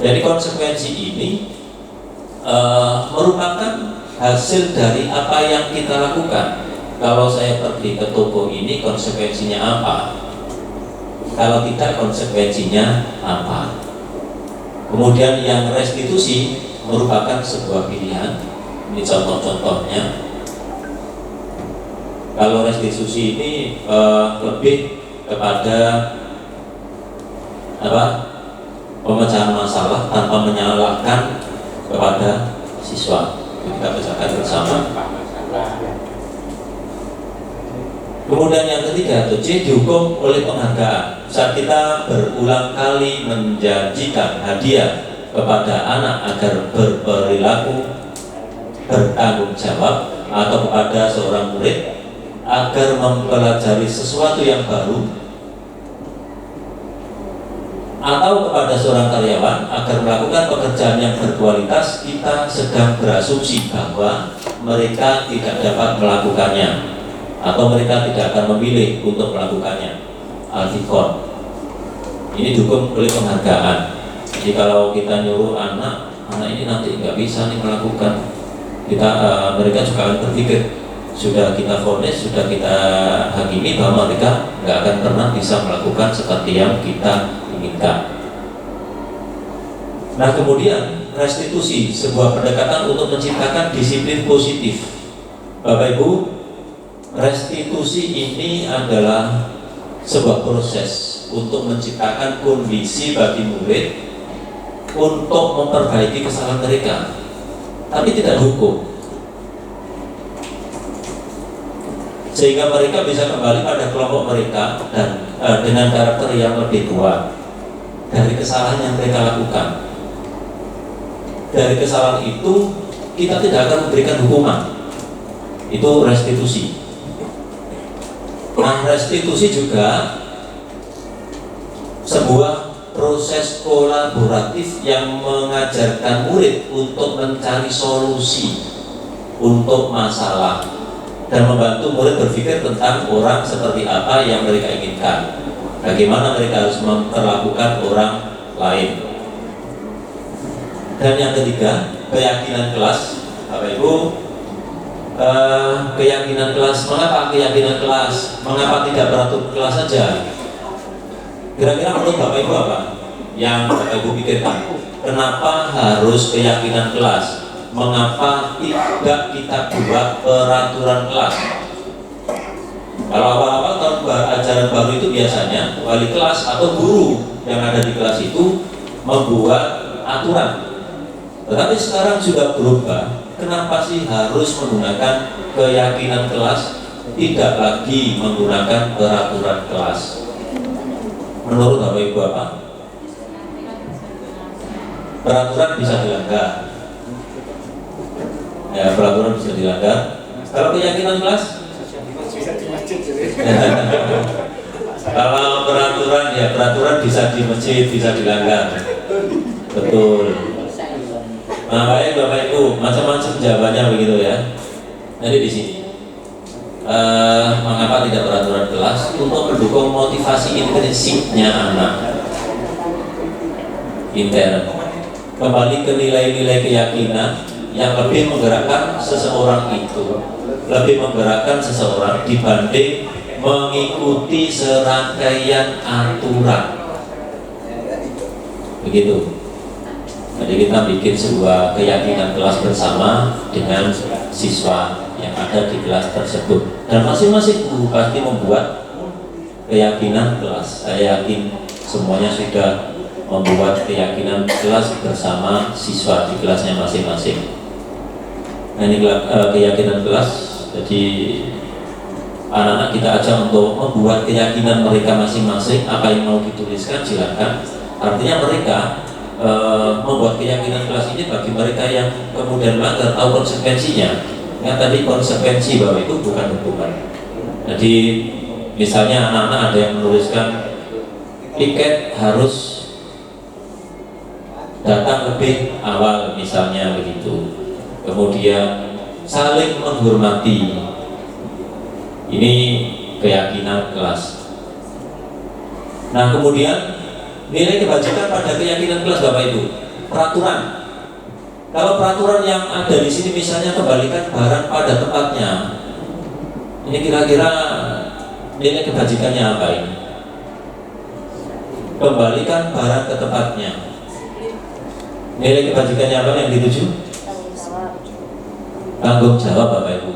Jadi konsekuensi ini merupakan hasil dari apa yang kita lakukan. Kalau saya pergi ke toko ini, konsekuensinya apa? Kalau tidak, konsekuensinya apa? Kemudian yang restitusi merupakan sebuah pilihan. Ini contoh-contohnya. Kalau restitusi ini lebih kepada apa? Pemecahan masalah tanpa menyalahkan kepada siswa. Kita bacakan bersama. Kemudian yang ketiga, C, dihukum oleh penghargaan. Saat kita berulang kali menjanjikan hadiah kepada anak agar berperilaku bertanggung jawab, atau kepada seorang murid agar mempelajari sesuatu yang baru, atau kepada seorang karyawan agar melakukan pekerjaan yang berkualitas, kita sedang berasumsi bahwa mereka tidak dapat melakukannya atau mereka tidak akan memilih untuk melakukannya. Alfikon ini dihukum oleh penghargaan. Jadi kalau kita nyuruh anak ini nanti nggak bisa nih melakukan, mereka juga akan berpikir, sudah kita vonis, sudah kita hakimi bahwa mereka nggak akan pernah bisa melakukan seperti yang kita inginkan. Nah, kemudian restitusi, sebuah pendekatan untuk menciptakan disiplin positif. Bapak Ibu, restitusi ini adalah sebuah proses untuk menciptakan kondisi bagi murid untuk memperbaiki kesalahan mereka, tapi tidak hukum, sehingga mereka bisa kembali pada kelompok mereka dan dengan karakter yang lebih kuat dari kesalahan yang mereka lakukan. Dari kesalahan itu kita tidak akan memberikan hukuman, itu restitusi. Nah, restitusi juga sebuah proses kolaboratif yang mengajarkan murid untuk mencari solusi untuk masalah. dan membantu murid berpikir tentang orang seperti apa yang mereka inginkan, bagaimana mereka harus memperlakukan orang lain. Dan yang ketiga, keyakinan kelas. Bapak Ibu, keyakinan kelas. Mengapa keyakinan kelas? Mengapa tidak beratur kelas saja? Kira-kira menurut Bapak Ibu apa yang Bapak Ibu pikirkan? Kenapa harus keyakinan kelas? Mengapa tidak kita buat peraturan kelas? Kalau awal-awal tahun ajaran baru itu biasanya wali kelas atau guru yang ada di kelas itu membuat aturan. Tetapi sekarang sudah berubah. Kenapa sih harus menggunakan keyakinan kelas, tidak lagi menggunakan peraturan kelas? Menurut Bapak Ibu apa? Peraturan bisa dilanggar. Ya, peraturan bisa dilanggar. Kalau keyakinan kelas? Kalau peraturan, ya peraturan bisa di masjid, bisa dilanggar. Betul. Nah, baik Bapak Ibu, macam-macam jawabannya begitu ya. Jadi di sini, mengapa tidak peraturan kelas? Untuk mendukung motivasi intrinsipnya anak, intern, kembali ke nilai-nilai keyakinan yang lebih menggerakkan seseorang itu, lebih menggerakkan seseorang dibanding mengikuti serangkaian aturan. Begitu. Jadi kita bikin sebuah keyakinan kelas bersama dengan siswa yang ada di kelas tersebut, dan masing-masing guru pasti membuat keyakinan kelas. Saya yakin semuanya sudah membuat keyakinan kelas bersama siswa di kelasnya masing-masing. Nah, ini keyakinan kelas. Jadi anak-anak kita ajak untuk membuat keyakinan mereka masing-masing. Apa yang mau dituliskan silakan. Artinya mereka membuat keyakinan kelas ini bagi mereka yang kemudian melanggar tahu konsekuensinya. Yang tadi konsekuensi bahwa itu bukan hukuman. Jadi misalnya anak-anak ada yang menuliskan tiket harus datang lebih awal misalnya begitu. Kemudian saling menghormati. Ini keyakinan kelas. Nah, kemudian nilai kebajikan pada keyakinan kelas Bapak Ibu, peraturan. Kalau peraturan yang ada di sini misalnya kembalikan barang pada tempatnya, ini kira-kira nilai kebajikannya apa ini? Kembalikan barang ke tempatnya. Nilai kebajikannya apa yang dituju? Tanggung jawab Bapak Ibu.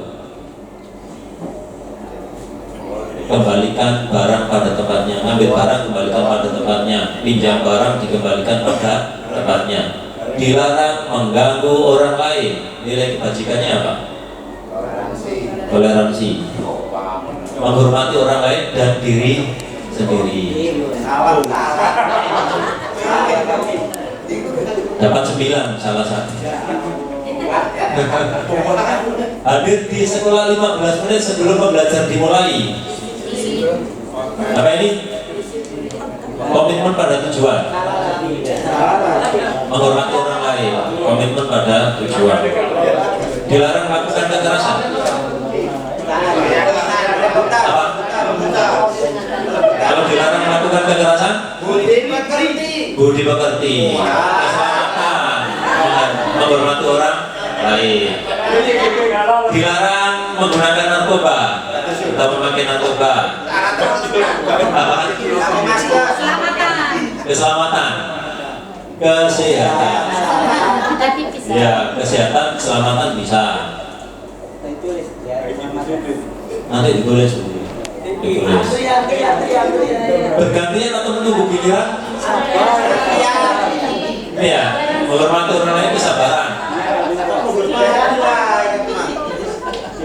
Kembalikan barang pada tempatnya, ambil barang kembalikan pada tempatnya, pinjam barang dikembalikan pada tempatnya. Dilarang mengganggu orang lain. Nilai kebajikannya apa? Toleransi. Menghormati orang lain dan diri sendiri. Dapat 9 salah satu. Hadir di sekolah 15 menit sebelum pembelajaran dimulai. Apa ini? Komitmen pada tujuan. Menghormati orang lain. Komitmen pada tujuan. Dilarang melakukan kekerasan. Apa? Kalau dilarang melakukan kekerasan, budi pekerti. Keselamatan. Menghormati orang lain. Dilarang menggunakan narkoba atau memakai narkoba. Keselamatan, kesehatan. Ya, kesehatan, keselamatan bisa. Nanti ditulis. Bergantian atau menunggu giliran? Ya, menghormati orang lain kesabaran.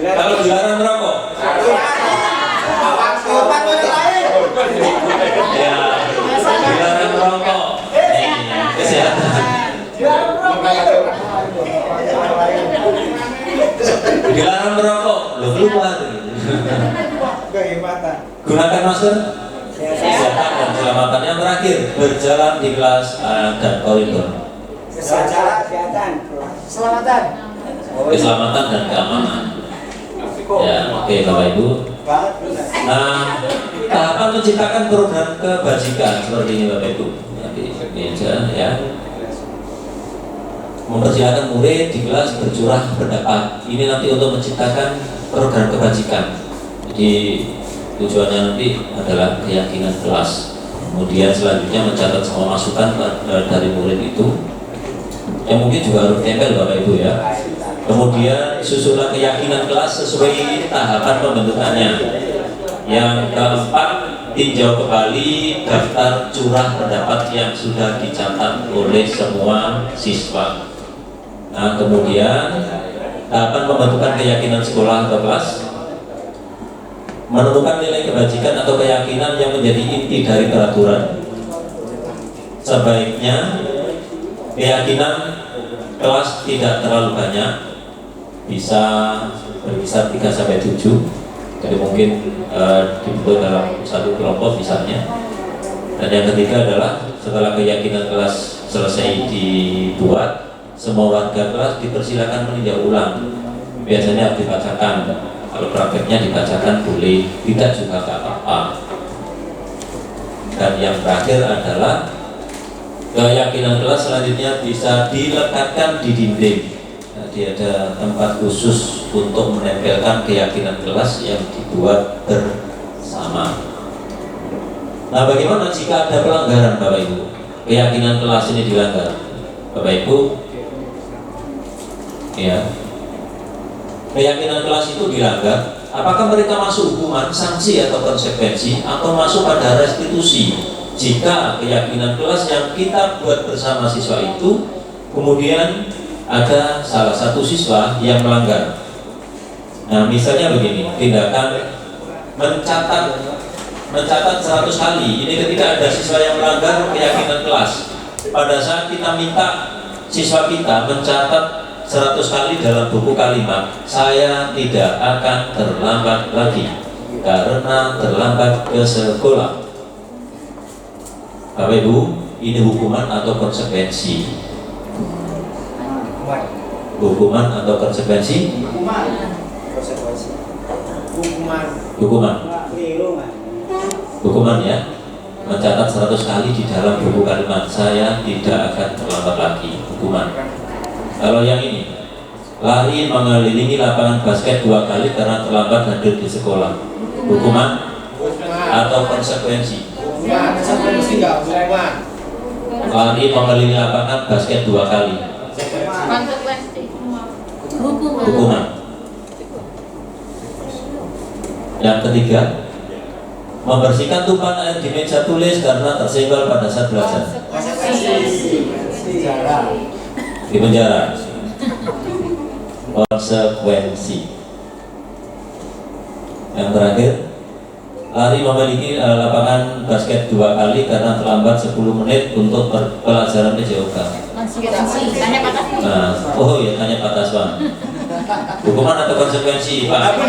Kalau dilarang merokok, ya, dilarang merokok, kesehatan. Dilarang merokok, lo keluar. Gunakan masker, kesehatan dan keselamatan. Yang terakhir, berjalan di kelas dan koridor. Kesehatan, keselamatan, keselamatan dan keamanan. Ya, oke Bapak Ibu. Nah, tahapan menciptakan program kebajikan seperti ini Bapak Ibu. Ya. Mempersilahkan murid di kelas bercurah pendapat. Ini nanti untuk menciptakan program kebajikan. Jadi tujuannya nanti adalah keyakinan kelas. Kemudian selanjutnya mencatat semua masukan dari murid itu. Yang mungkin juga harus tempel Bapak Ibu ya. Kemudian susunan keyakinan kelas sesuai tahapan pembentukannya. Yang keempat, tinjau kembali daftar curah pendapat yang sudah dicatat oleh semua siswa. Nah, kemudian tahapan pembentukan keyakinan sekolah atau kelas, menentukan nilai kebajikan atau keyakinan yang menjadi inti dari peraturan. Sebaiknya keyakinan kelas tidak terlalu banyak, bisa berkisar 3-7. Jadi mungkin dibentuk dalam satu kelompok misalnya. Dan yang ketiga adalah setelah keyakinan kelas selesai dibuat, semua warga kelas dipersilakan meninjau ulang. Biasanya dibacakan, kalau prakteknya dibacakan boleh, tidak juga tak apa-apa. Dan yang terakhir adalah keyakinan kelas selanjutnya bisa dilekatkan di dinding. Jadi ada tempat khusus untuk menempelkan keyakinan kelas yang dibuat bersama. Nah, bagaimana jika ada pelanggaran Bapak Ibu? Keyakinan kelas ini dilanggar, Bapak Ibu. Ya, keyakinan kelas itu dilanggar. Apakah mereka masuk hukuman, sanksi atau konsekuensi, atau masuk pada restitusi? Jika keyakinan kelas yang kita buat bersama siswa itu kemudian ada salah satu siswa yang melanggar. Nah, misalnya begini, tindakan mencatat 100 kali. Ini ketika ada siswa yang melanggar keyakinan kelas. Pada saat kita minta siswa kita mencatat 100 kali dalam buku kalimat, saya tidak akan terlambat lagi karena terlambat ke sekolah. Bapak Ibu, ini hukuman atau konsekuensi? Hukuman atau konsekuensi? Hukuman. Hukuman ya. Mencatat 100 kali di dalam buku kalimat, saya tidak akan terlambat lagi. Hukuman. Kalau yang ini, lari mengelilingi lapangan basket 2 kali karena terlambat hadir di sekolah. Hukuman atau konsekuensi? Lari mengelilingi lapangan basket 2 kali. Hukuman. Yang ketiga, membersihkan tumpahan air di meja tulis karena tersenggol pada saat belajar. Di penjara. Konsekuensi. Yang terakhir, lari memiliki lapangan basket 2 kali karena terlambat 10 menit untuk pelajaran PJOK. Nah, oh ya, tanya Pak Taswan. Hukuman atau konsekuensi, Pak?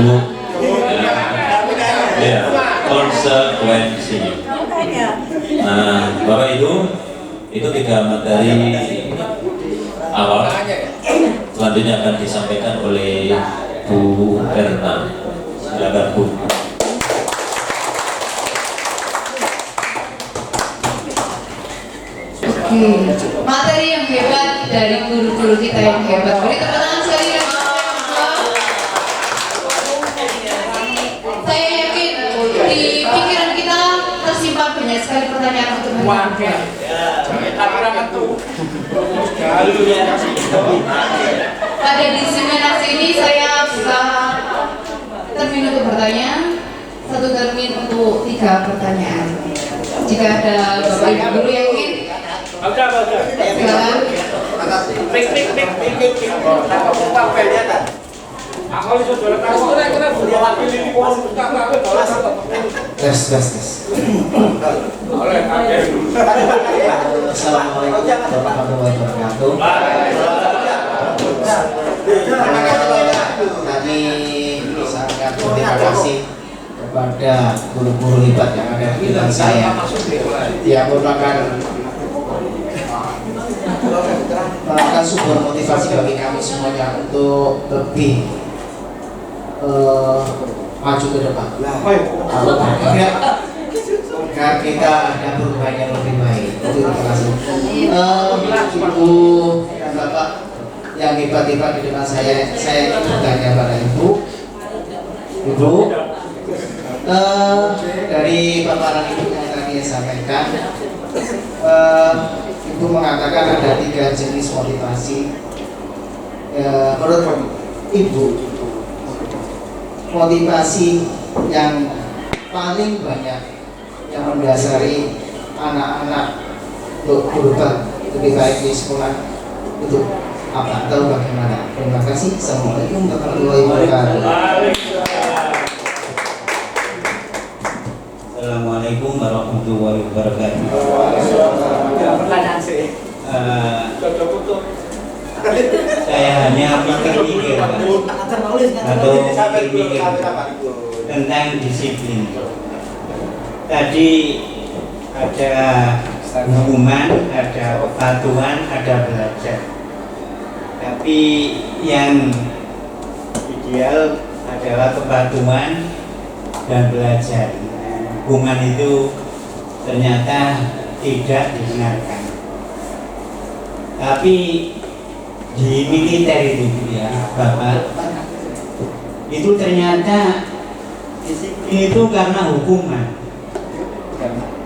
Bu. Ya, konsekuensi. Nah, Bapak Ibu, itu 3 materi awal. Selanjutnya akan disampaikan oleh Bu Erna. Silakan Bu. Materi yang hebat dari guru-guru kita yang hebat. Beri tepuk tangan sekali lagi. Saya yakin di pikiran kita tersimpan banyak sekali pertanyaan untuk menjawab. Pada diseminasi ini saya buka termin untuk bertanya, 1 termin untuk 3 pertanyaan. Jika ada Bapak Ibu guru yang ingin Tes. Assalamualaikum warahmatullahi wabarakatuh. Kami sangat berterima kasih kepada guru-guru hebat yang ada di depan saya, yang merupakan sumber motivasi bagi kami semuanya untuk lebih maju ke depan. Agar kita ada perubahan yang lebih baik. Terima kasih. Ibu dan Bapak yang hebat-hebat di depan saya ingin bertanya pada Ibu. Ibu, dari paparan Ibu yang tadi saya sampaikan, Ibu mengatakan ada 3 jenis motivasi. Menurut Ibu, motivasi yang paling banyak yang mendasari anak-anak untuk berubah lebih baik di sekolah itu apa atau bagaimana? Terima kasih. Assalamualaikum warahmatullahi wabarakatuh. Assalamualaikum warahmatullahi wabarakatuh. Saya hanya pikir-pikir atau pikir-pikir tentang disiplin. Tadi ada hukuman, ada kepatuhan, ada belajar. Tapi yang ideal adalah kepatuhan dan belajar. Hukuman itu ternyata tidak dibenarkan. Tapi di militer itu ya Bapak, itu ternyata itu karena hukuman.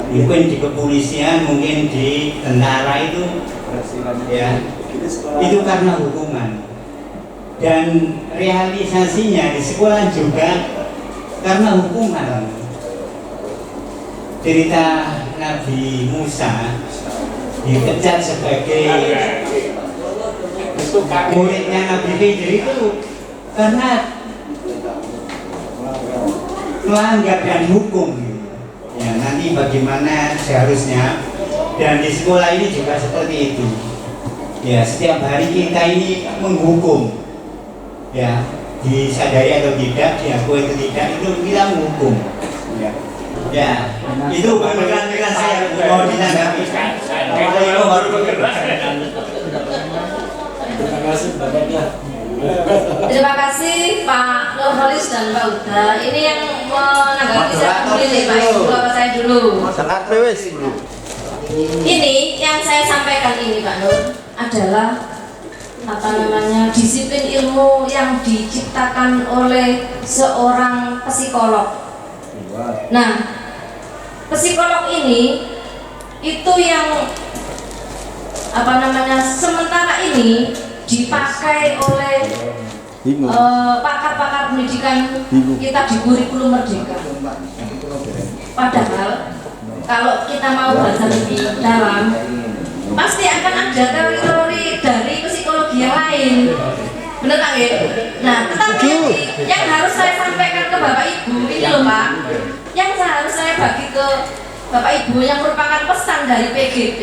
Mungkin di kepolisian, mungkin di tentara itu ya, itu karena hukuman. Dan realisasinya di sekolah juga karena hukuman. Cerita Nabi Musa dipecat sebagai muridnya Nabi Khidir itu karena melanggar dan hukum. Ya, nanti bagaimana seharusnya, dan di sekolah ini juga seperti itu. Ya, setiap hari kita ini menghukum. Ya, disadari atau tidak, diakui atau tidak, itu kita menghukum. Ya, itu pemikiran saya mau ditanggapi. Terima kasih Pak Nurholis dan Pak Uda. Ini yang menanggapi saya dulu, Pak Ibu, Bapak saya dulu. Ini yang saya sampaikan ini Pak Nur adalah disiplin ilmu yang diciptakan oleh seorang psikolog. Nah, psikolog ini itu yang sementara ini dipakai oleh pakar-pakar pendidikan kita di kurikulum Merdeka. Padahal kalau kita mau baca lebih dalam, pasti akan ada teori-teori dari psikologi yang lain. Benar tak ya? Nah, tetapi yang harus saya sampaikan ke Bapak Ibu ini loh Pak, yang harus saya bagi ke Bapak Ibu yang merupakan pesan dari PGP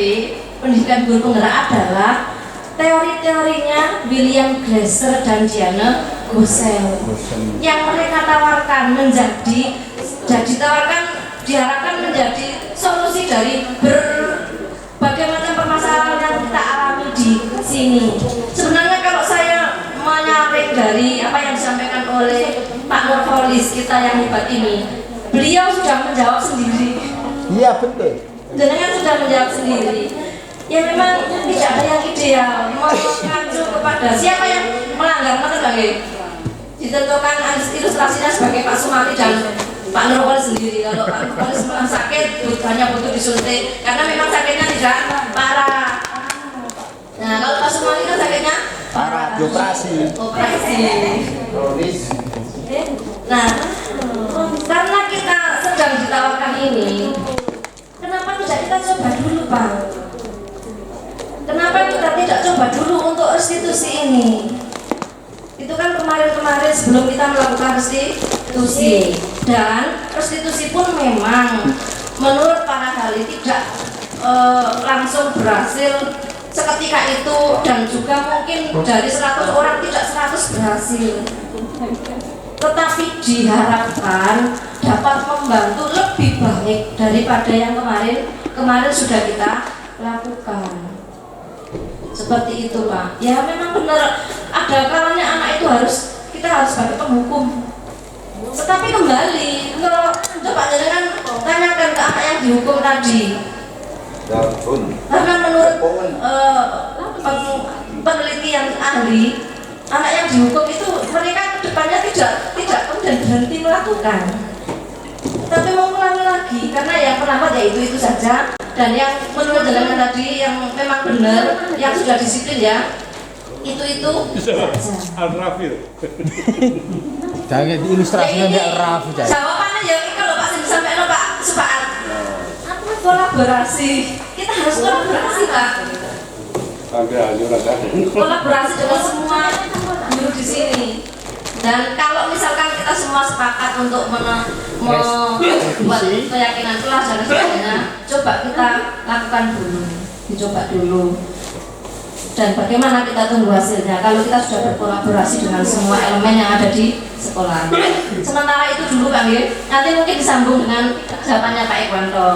Pendidikan Guru Penggerak adalah teori-teorinya William Glasser dan Diana Gossel yang mereka tawarkan diharapkan menjadi solusi dari berbagai macam permasalahan yang kita alami di sini. Sebenarnya kalau saya menyaring dari apa yang disampaikan oleh Pak Nurholis kita yang hebat ini, beliau sudah menjawab sendiri. Iya betul. Jenengan sudah menjawab sendiri. Ya memang tidak ada yang ideal, mengacu kepada siapa yang melanggar ditentukan ilustrasinya sebagai Pak Sumari dan Pak Nurholis sendiri. Kalau Pak Nurholis sakit hanya butuh disuntik karena memang sakitnya tidak parah. Nah kalau Pak Sumari kan sakitnya parah, operasi. Nah karena kita sedang ditawarkan ini, kenapa tidak kita coba dulu Pak? Kenapa kita tidak coba dulu untuk restitusi ini? Itu kan kemarin-kemarin sebelum kita melakukan restitusi, dan restitusi pun memang menurut para ahli tidak langsung berhasil seketika itu, dan juga mungkin dari 100 orang tidak 100 berhasil. Tetapi diharapkan dapat membantu lebih baik daripada yang kemarin sudah kita lakukan. Seperti itu Pak. Ya memang benar ada kalanya anak itu kita harus sebagai penghukum Tetapi kembali kalau coba jangan tanyakan ke anak yang dihukum tadi, karena menurut penelitian ahli, anak yang dihukum itu mereka kedepannya tidak kemudian berhenti melakukan, tapi mau ulangi lagi karena yang pendapat ya itu saja. Dan yang menurut jalangan tadi yang memang benar, yang sudah disiplin ya, itu saja. Al-Rafil. Jangan ilustrasinya Ya, Mbak Rafi. jawabannya ya kalau Pak Sin sampai Pak Supaat. Kolaborasi. Kita harus kolaborasi, Pak. Kolaborasi dengan semua guru di sini. Dan kalau misalkan kita semua sepakat untuk membuat keyakinan kelas dan sebagainya, coba kita lakukan dulu, dicoba dulu. Dan bagaimana kita tunggu hasilnya kalau kita sudah berkolaborasi dengan semua elemen yang ada di sekolah. Sementara itu dulu Pak Nggih, nanti mungkin disambung dengan jawabannya Pak Iqwanto.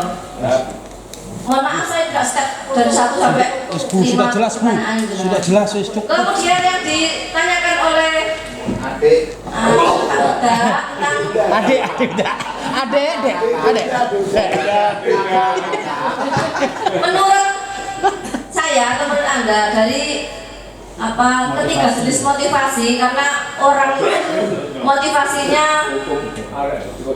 Mohon maaf saya tidak step dari 1 sampai 5 sudah jelas Bu, pertanyaan jelas. sudah jelas wis cukup. Kemudian yang ditanyakan oleh Adik. Adek. Menurut saya atau menurut Anda dari ketiga jenis motivasi, karena orang motivasinya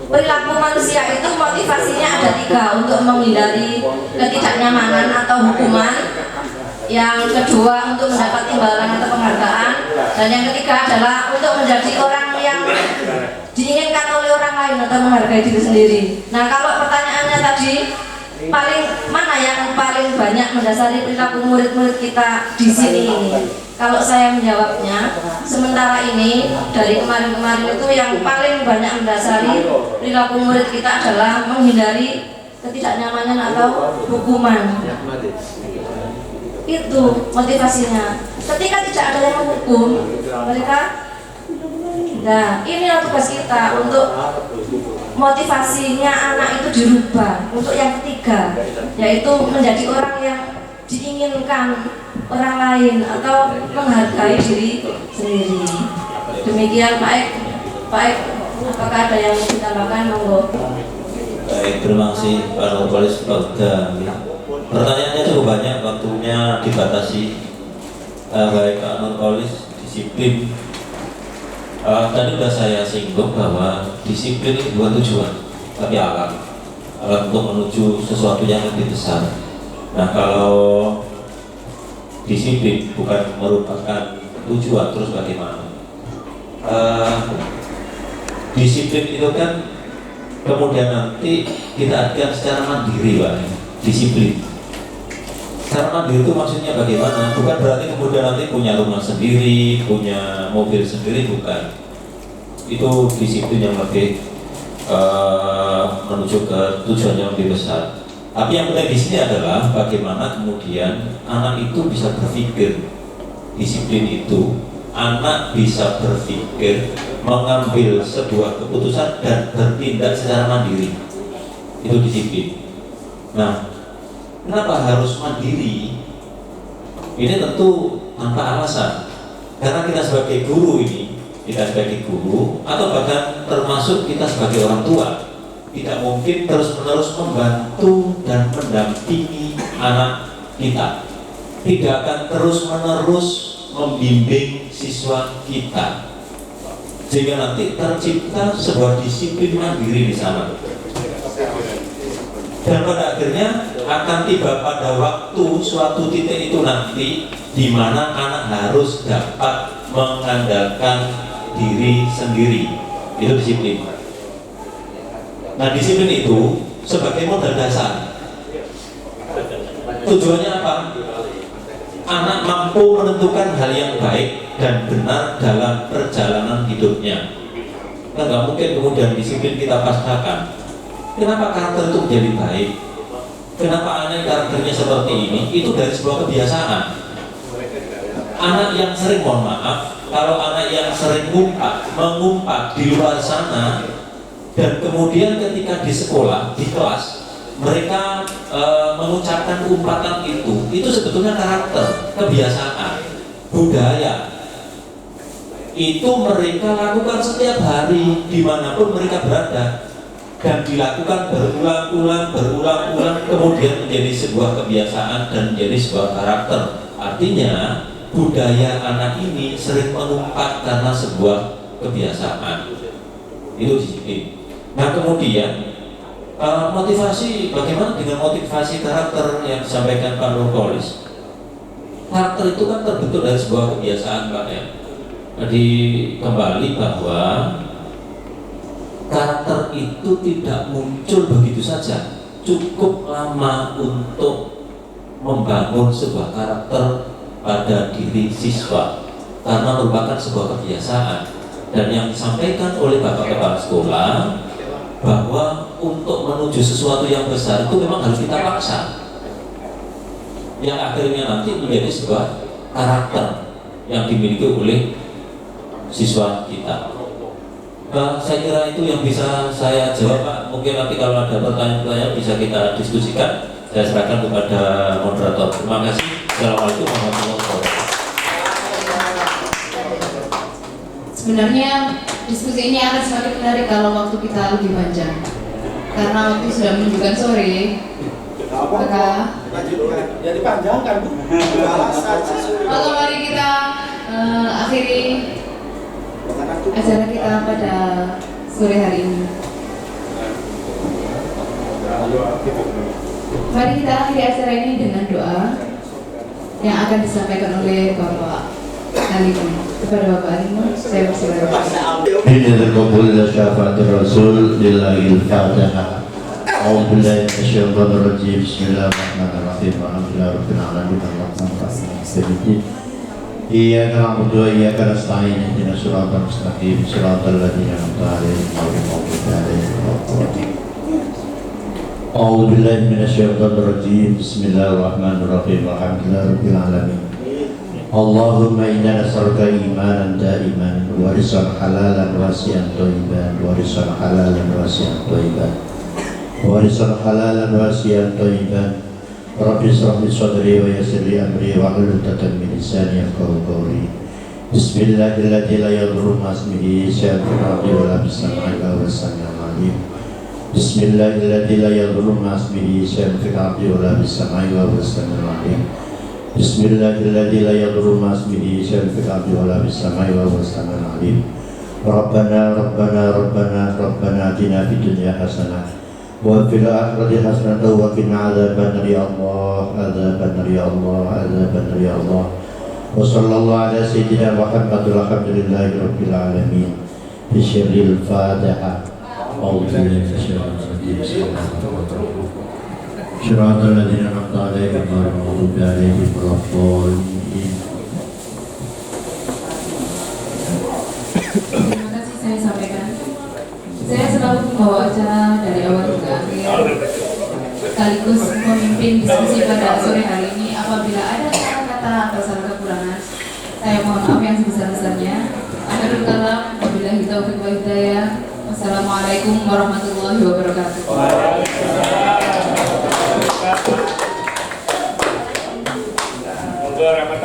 perilaku manusia itu motivasinya ada 3, untuk menghindari ketidaknyamanan atau hukuman, yang kedua untuk mendapat imbalan atau penghargaan, dan yang ketiga adalah untuk menjadi orang yang diinginkan oleh orang lain atau menghargai diri sendiri. Nah, kalau pertanyaannya tadi mana yang paling banyak mendasari perilaku murid-murid kita di sini ini? Kalau saya menjawabnya, sementara ini dari kemarin-kemarin itu yang paling banyak mendasari perilaku murid kita adalah menghindari ketidaknyamanan atau hukuman. Itu motivasinya. Ketika tidak ada yang menghukum mereka, nah inilah tugas kita untuk motivasinya anak itu dirubah untuk yang ketiga, yaitu menjadi orang yang diinginkan orang lain atau menghargai diri sendiri. Demikian Pak, apakah ada yang ditambahkan? Monggo. Baik, terima kasih Pak Nurholis. Pertanyaannya cukup banyak, waktunya dibatasi. Baik Pak Nurholis, disiplin. Tadi sudah saya singgung bahwa disiplin itu bukan tujuan, tapi alat untuk menuju sesuatu yang lebih besar. Nah, kalau disiplin bukan merupakan tujuan, terus bagaimana? Disiplin itu kan kemudian nanti kita artikan secara mandiri, Pak. Disiplin secara mandiri itu maksudnya bagaimana? Bukan berarti kemudian nanti punya rumah sendiri, punya mobil sendiri, bukan. Itu disiplin yang lebih menuju ke tujuan yang lebih besar. Tapi yang penting di sini adalah bagaimana kemudian anak itu bisa berpikir. Disiplin itu anak bisa berpikir, mengambil sebuah keputusan dan bertindak secara mandiri. Itu disiplin. Nah, kenapa harus mandiri? Ini tentu tanpa alasan. Karena kita sebagai guru atau bahkan termasuk kita sebagai orang tua, tidak mungkin terus-menerus membantu dan mendampingi anak kita. Tidak akan terus-menerus membimbing siswa kita. Sehingga nanti tercipta sebuah disiplin mandiri di sana. Dan pada akhirnya akan tiba pada waktu suatu titik itu nanti di mana anak harus dapat mengandalkan diri sendiri. Itu disiplin. Nah, disiplin itu sebagai modal dasar. Tujuannya apa? Anak mampu menentukan hal yang baik dan benar dalam perjalanan hidupnya. Nah, nggak mungkin kemudian disiplin kita pasrahkan. Kenapa karakter itu menjadi baik? Kenapa anak karakternya seperti ini? Itu dari sebuah kebiasaan. Anak yang sering, mohon maaf, kalau anak yang sering mengumpat di luar sana, dan kemudian ketika di sekolah, di kelas, mereka mengucapkan umpatan itu sebetulnya karakter, kebiasaan, budaya. itu mereka lakukan setiap hari dimanapun mereka berada, dan dilakukan berulang-ulang kemudian menjadi sebuah kebiasaan dan menjadi sebuah karakter. Artinya budaya anak ini sering menumpat karena sebuah kebiasaan. Itu disiplin. Nah kemudian motivasi, bagaimana dengan motivasi karakter yang disampaikan Pak Nurkolis? Karakter itu kan terbentuk dari sebuah kebiasaan, Pak ya. Jadi kembali bahwa karakter itu tidak muncul begitu saja, cukup lama untuk membangun sebuah karakter pada diri siswa karena merupakan sebuah kebiasaan. Dan yang disampaikan oleh Bapak Kepala Sekolah bahwa untuk menuju sesuatu yang besar itu memang harus kita paksa, yang akhirnya nanti menjadi sebuah karakter yang dimiliki oleh siswa kita. Saya kira itu yang bisa saya jawab, Pak. Mungkin nanti kalau ada pertanyaan-pertanyaan bisa kita diskusikan. Saya serahkan kepada moderator. Terima kasih. Assalamualaikum warahmatullahi wabarakatuh. Sebenarnya diskusi ini akan semakin menarik kalau waktu kita lebih panjang, karena waktu sudah menunjukkan sore. Maka Ya dipanjangkan Bu. maka mari kita akhiri acara kita pada sore hari ini. Mari kita akhiri acara ini dengan doa yang akan disampaikan oleh Bapak Halim. Kepada Bapak Halim, saya persilakan. Ini terkumpul syafaat Rasul lillahil Fatihah. A'udzu billahi minasyaitonir rajim. Bismillahirrahmanirrahim. Alhamdulillahirabbil alamin. Arrahmanirrahim. Iyyaka na'budu wa iyyaka nasta'in. Ihdinas siratal mustaqim. Siratal ladzina an'amta 'alaihim ghairil maghdubi 'alaihim waladdallin. A'udzu billahi minasyaitonir rajim. Bismillahirrahmanirrahim. Alhamdulillahirabbil alamin. Allahumma inna nas'aluka imanan da'iman wa rizqan halalan wasi'an thayyiban wa rizqan halalan wasi'an thayyiban wa rizqan halalan wasi'an thayyiban. Rabbi shrah li sadri wa yassir li amri wa hlul 'uqdatam min lisani yafqahu qawli. Bismillahirrahmanirrahim. La yadurru ma ismihi syai'un fil ardi wa la fis samai wa huwas samiul 'alim. Bismillahirrahmanirrahim. La yadurru ma ismihi syai'un fil ardi wa la fis samai wa huwas samiul 'alim. Bismillahirrahmanirrahim. La yadurru ma ismihi syai'un fil ardi wa la fis samai wa huwas samiul 'alim. Rabbana atina fid dunya hasanah wa fil akhirati hasanah wa qina adzabannar ya Allah, adzabannar ya Allah, adzabannar ya Allah. Wa sallallahu ala sayyidina Muhammad walhamdulillahi rabbil alamin. Bisyirril Fatihah. A'udzu billahi minasyaitonir rajim. Syiratal ladzina an'amta 'alaihim ghairil maghdubi 'alaihim waladdallin. Terima kasih saya sampaikan. Saya selalu membawa acara dari awal hingga akhir, sekaligus memimpin diskusi pada sore hari ini. Apabila ada kata-kata atau salah kekurangan, saya mohon maaf yang sebesar-besarnya. Akhirul kalam, wabillahi taufiq wal hidayah. Wassalamualaikum warahmatullahi wabarakatuh. Moga rahmat